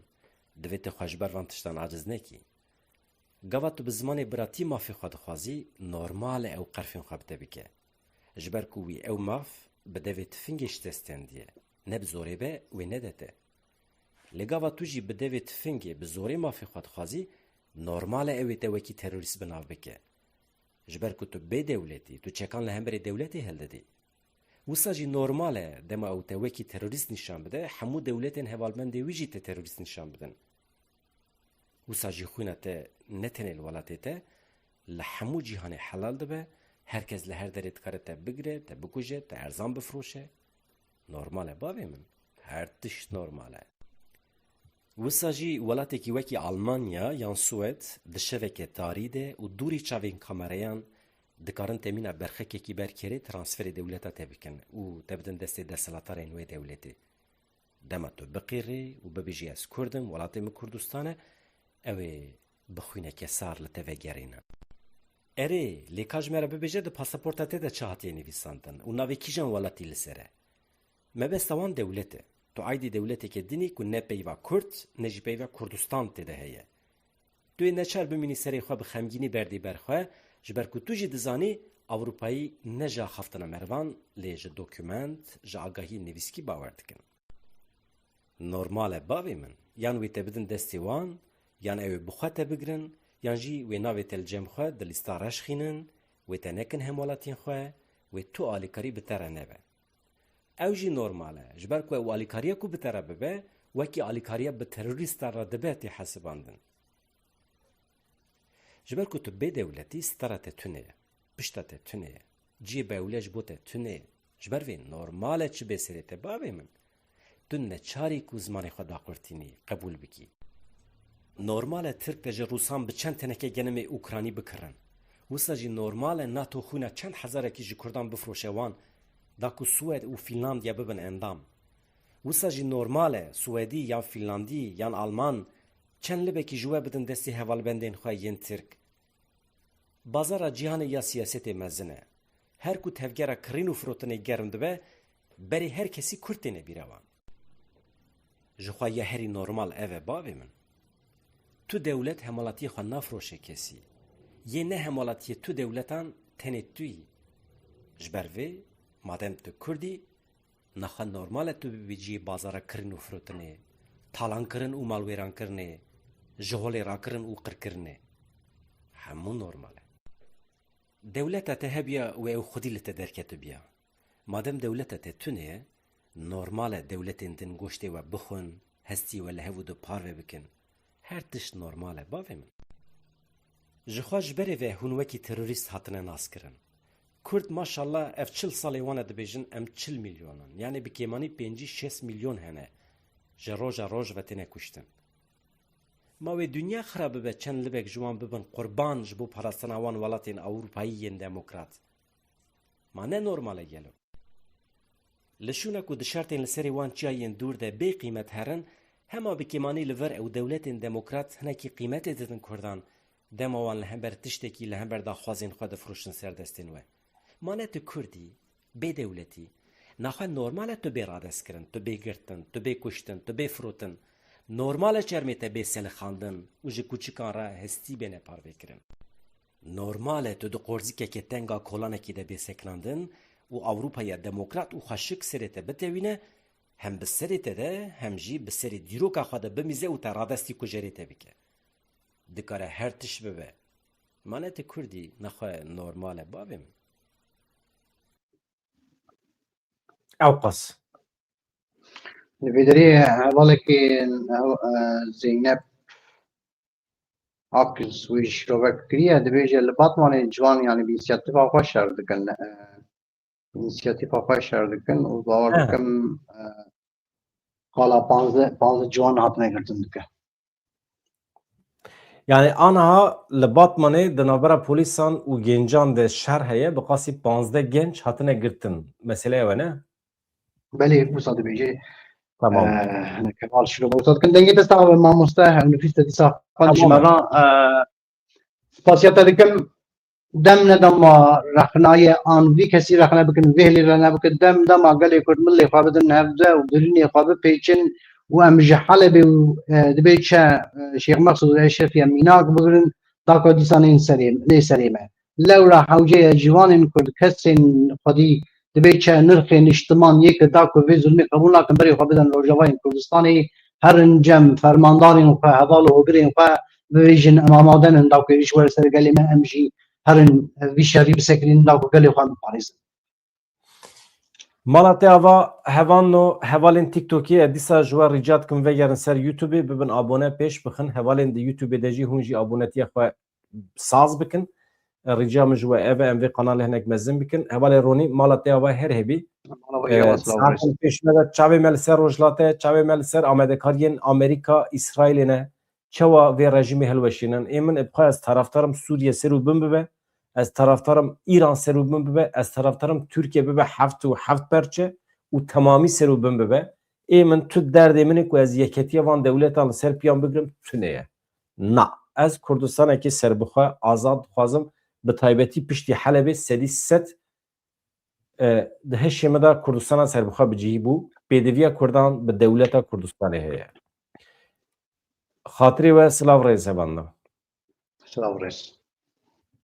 دوێت خوێژبەر وان تشتان عاجز نەکی گەوا تو bi zimanê biratî mafê xwe dixwazî normal e ew qerfên xwe bide bike ji ber ku wî ew maf bi devê tifingê şitestendiye ne bi zorê be wê nedete lê gava tu jî bi devê tifingê bi zorê mafê xwe dixwazî normal e ew ê te wekî terorîst bi nav bike ji ber ku tu bê dewletî tu çekan li hemberê dewletê heldedî wisa jî normal e dema ew te wekî terorîst nîşan bide hemû dewletên hevalmendê wî jî te terorîst nîşan bidin wisa jî xwîna te ne tenê li welatê te li hemû cîhanê helal dibe herkes li her derê dikare te bigire te bikuje te erzan bifroşe normal e bavê min her tişt normal e wisa jî welatekî wekî Almanya yan Swêd di şeveke tarî de û dûrî çavên kamereyan dikarin temîna berxekekî berkerê transferê dewleta te bikin û te bidin destê desthilatarên wê dewletê dema tu biqîrî û bibêjî ez Kurdim welatê min Kurdistan e ew ê bixwîneke sar li te vegerîne erê lê ka ji me re bibêje di pasaporta te de çi hatiye nivîsandin û navê kîjan welatî li ser e mebesta wan dewlet e tu aydî dewleteke dinî ku ne peyva Kurd ne jî peyva Kurdistan tê de heye tu ê neçar bimînî serê xwe bi xemgînî berdî ber xwe ji ber ku tu jî dizanî Ewropayî ne ji xaftina mervan lê ji dokûment ji agahî nivîskî bawer dikin normal e bavê min yan wê te bidin destê wan yan ew ê bi xwe te bigirin yan jî wê navê te li cem xwe di lîsta reşxînin wê te nekin hemolatên xwe wê tu alîkarî bi te re nebe ew jî normal e ji ber ku ew alîkariya ku bi te re bibe wekî alîkariya bi terorîstan re dibe tê hesibandin ji ber ku tu bê dewletî stera te tune ye pişta te tune ye ciyê bewle ji bo te tune ye ji ber vê normal e çi bê serê te bavê min tu neçarî ku zimanê xwe daqurtînî qebûl bikî normal e Tirk ve ji Rûsan bi çend teneke genimê Ukranî bikirin wisa jî normal e NATO xwîna çend hezarekî ji Kurdan bifroşe wan da ku Swêd û Fînlandya bibin endam wisa jî normal e Swêdî yan Fînlandî yan Alman çend libekî ji we bidin destê hevalbendên xwe yên Tirk bazara cîhanê ya siyasetê mezin e her ku tevgera kirîn û firotinê germ dibe berê her kesî Kurd têne bîra wan ji xwe ya herî normal ev e bavê min tu dewlet hemalatiye xwe nafroşe kesî yê ne hemalatiye tu dewletan tenê tu yî ji ber vê madem tu Kurdî naxwe normal e tu bibêjiyê bazara kirîn û firotinê talankirin û malwêrankirinê ji holê rakirin û qirkirinê hemû normal e dewleta te hebiya wê ew xwedî li te derketibiya madem dewleta te tune ye normal e dewletên din goştê we bixwin hestî we li hev û di parve bikin her tişt normal e bavê min ji xwe ji berê ve hûn wekî terorîst hatine naskirin Kurd maşallah ev 40 salê wan e dibêjin em 40 milyonin yani bi kêmanî 5-6 milyon hene ji roja roj ve têne kuştin ma wê dunya xira bibe çend libek ji wan bibin qurban ji bo parastina wan welatên Ewropayî yên demokrat ma ne normal e gelo li şûna ku di şertên li serê wan çiyayên dûr de bê qîmet herin hema bi kêmanî li vir ew dewletên demokrat hinekî qîmetê didin Kurdan dema wan li hember tiştekî li hember daxwazên xwe difroşin ser destên we ma ne tu Kurdî bê dewletî naxwe normal e tu bê radeskirin tu bê girtin tu bê kuştin tu bê firotin normal e çermê te bê selixandin û ji kûçikan re hestî bêne parvêkirin normal e tu di qorzîkeke tenga kolanekî de bê seknandin û Ewropaya demokrat û xweşik serê te bitewîne hem bi serê te de hem jî bi serê dîroka xwe de bimize û te radestî kujerê te bike dikare her tişt bibe ma ne tu Kurdî naxwe normal e bavê min ew qas Li vê hevalekê Zeynep Akil wî şirovek kiriye dibêje li Batmanê ciwan yanî bi înisiyatîfa xwe şer dikin înisiyatîfa xwe şer dikin û bawer dikim qala 15 ciwan hatine girtin dike yani aniha li Batmanê di navbera polîsan û gêncan de şer heye bi qasî 15 genç hatine girtin mesele ew e ne belê wisa dibêje tamam Kemal şirovek dikin dengê desta mamoste nifîs te dîsa xwe spasiyata dikim dem nedema rexnayê an vî kesî rexne bikin vê hêlî re nebikin dem dema gelê Kurd milê xwe bidin hevde û birînê xwe bipêçin وام جي حلب دبي شيخ مقصود الاشرف يميناك بغرن داكو ديسانين سليم لي سليمه لو راح وجه جوان كل كسن خدي دبي نرخ اجتماع يك داكو في ظلم قبول لكن بري خبدن روجاوين كردستاني هرن جم فرماندارين وهذا وبرين وفيجن امامادن داكو ايش ور سر قال ما ام جي هرن في شري بسكرين داكو قال خان باريس مالاتی آوا هوانو هوالین تیکتوکی دیسا جوار ریجات کن وگرن سر یوتیوبی ببن آبونه پیش بخن هوالین دی یوتیوبی دجی هونجی آبونتی خو ساز بکن رجام جوا ام وی قناه هناك مزن بکن هوال رونی مالاتی آوا هر هبی ساعتن پیش مده چاوی مل سر روجلاته چاوی مل سر آمده کارین امریکا اسرائیل نه چوا وی رژیم هلوشینن ایمن ابقا از طرفدارم سوریه سرو بم ببه از طرفدارم ایران سرو بم ببه از طرفدارم ترکیه ببه هفت پرچه و تمامی سرو بم ببه ایمن تو درد منی که از یکیتی وان دولتان سر پیان بگیرم تونه نه از کردستان که سر بخواه آزاد خوازم به تایبتی پشتی حلبه سدی ست ده هشیمه دا کردستان سر بخواه بجیهی بو بدویا کردان به دولت کردستان هیه خاطری و سلاو رئیس بانده سلام رئیس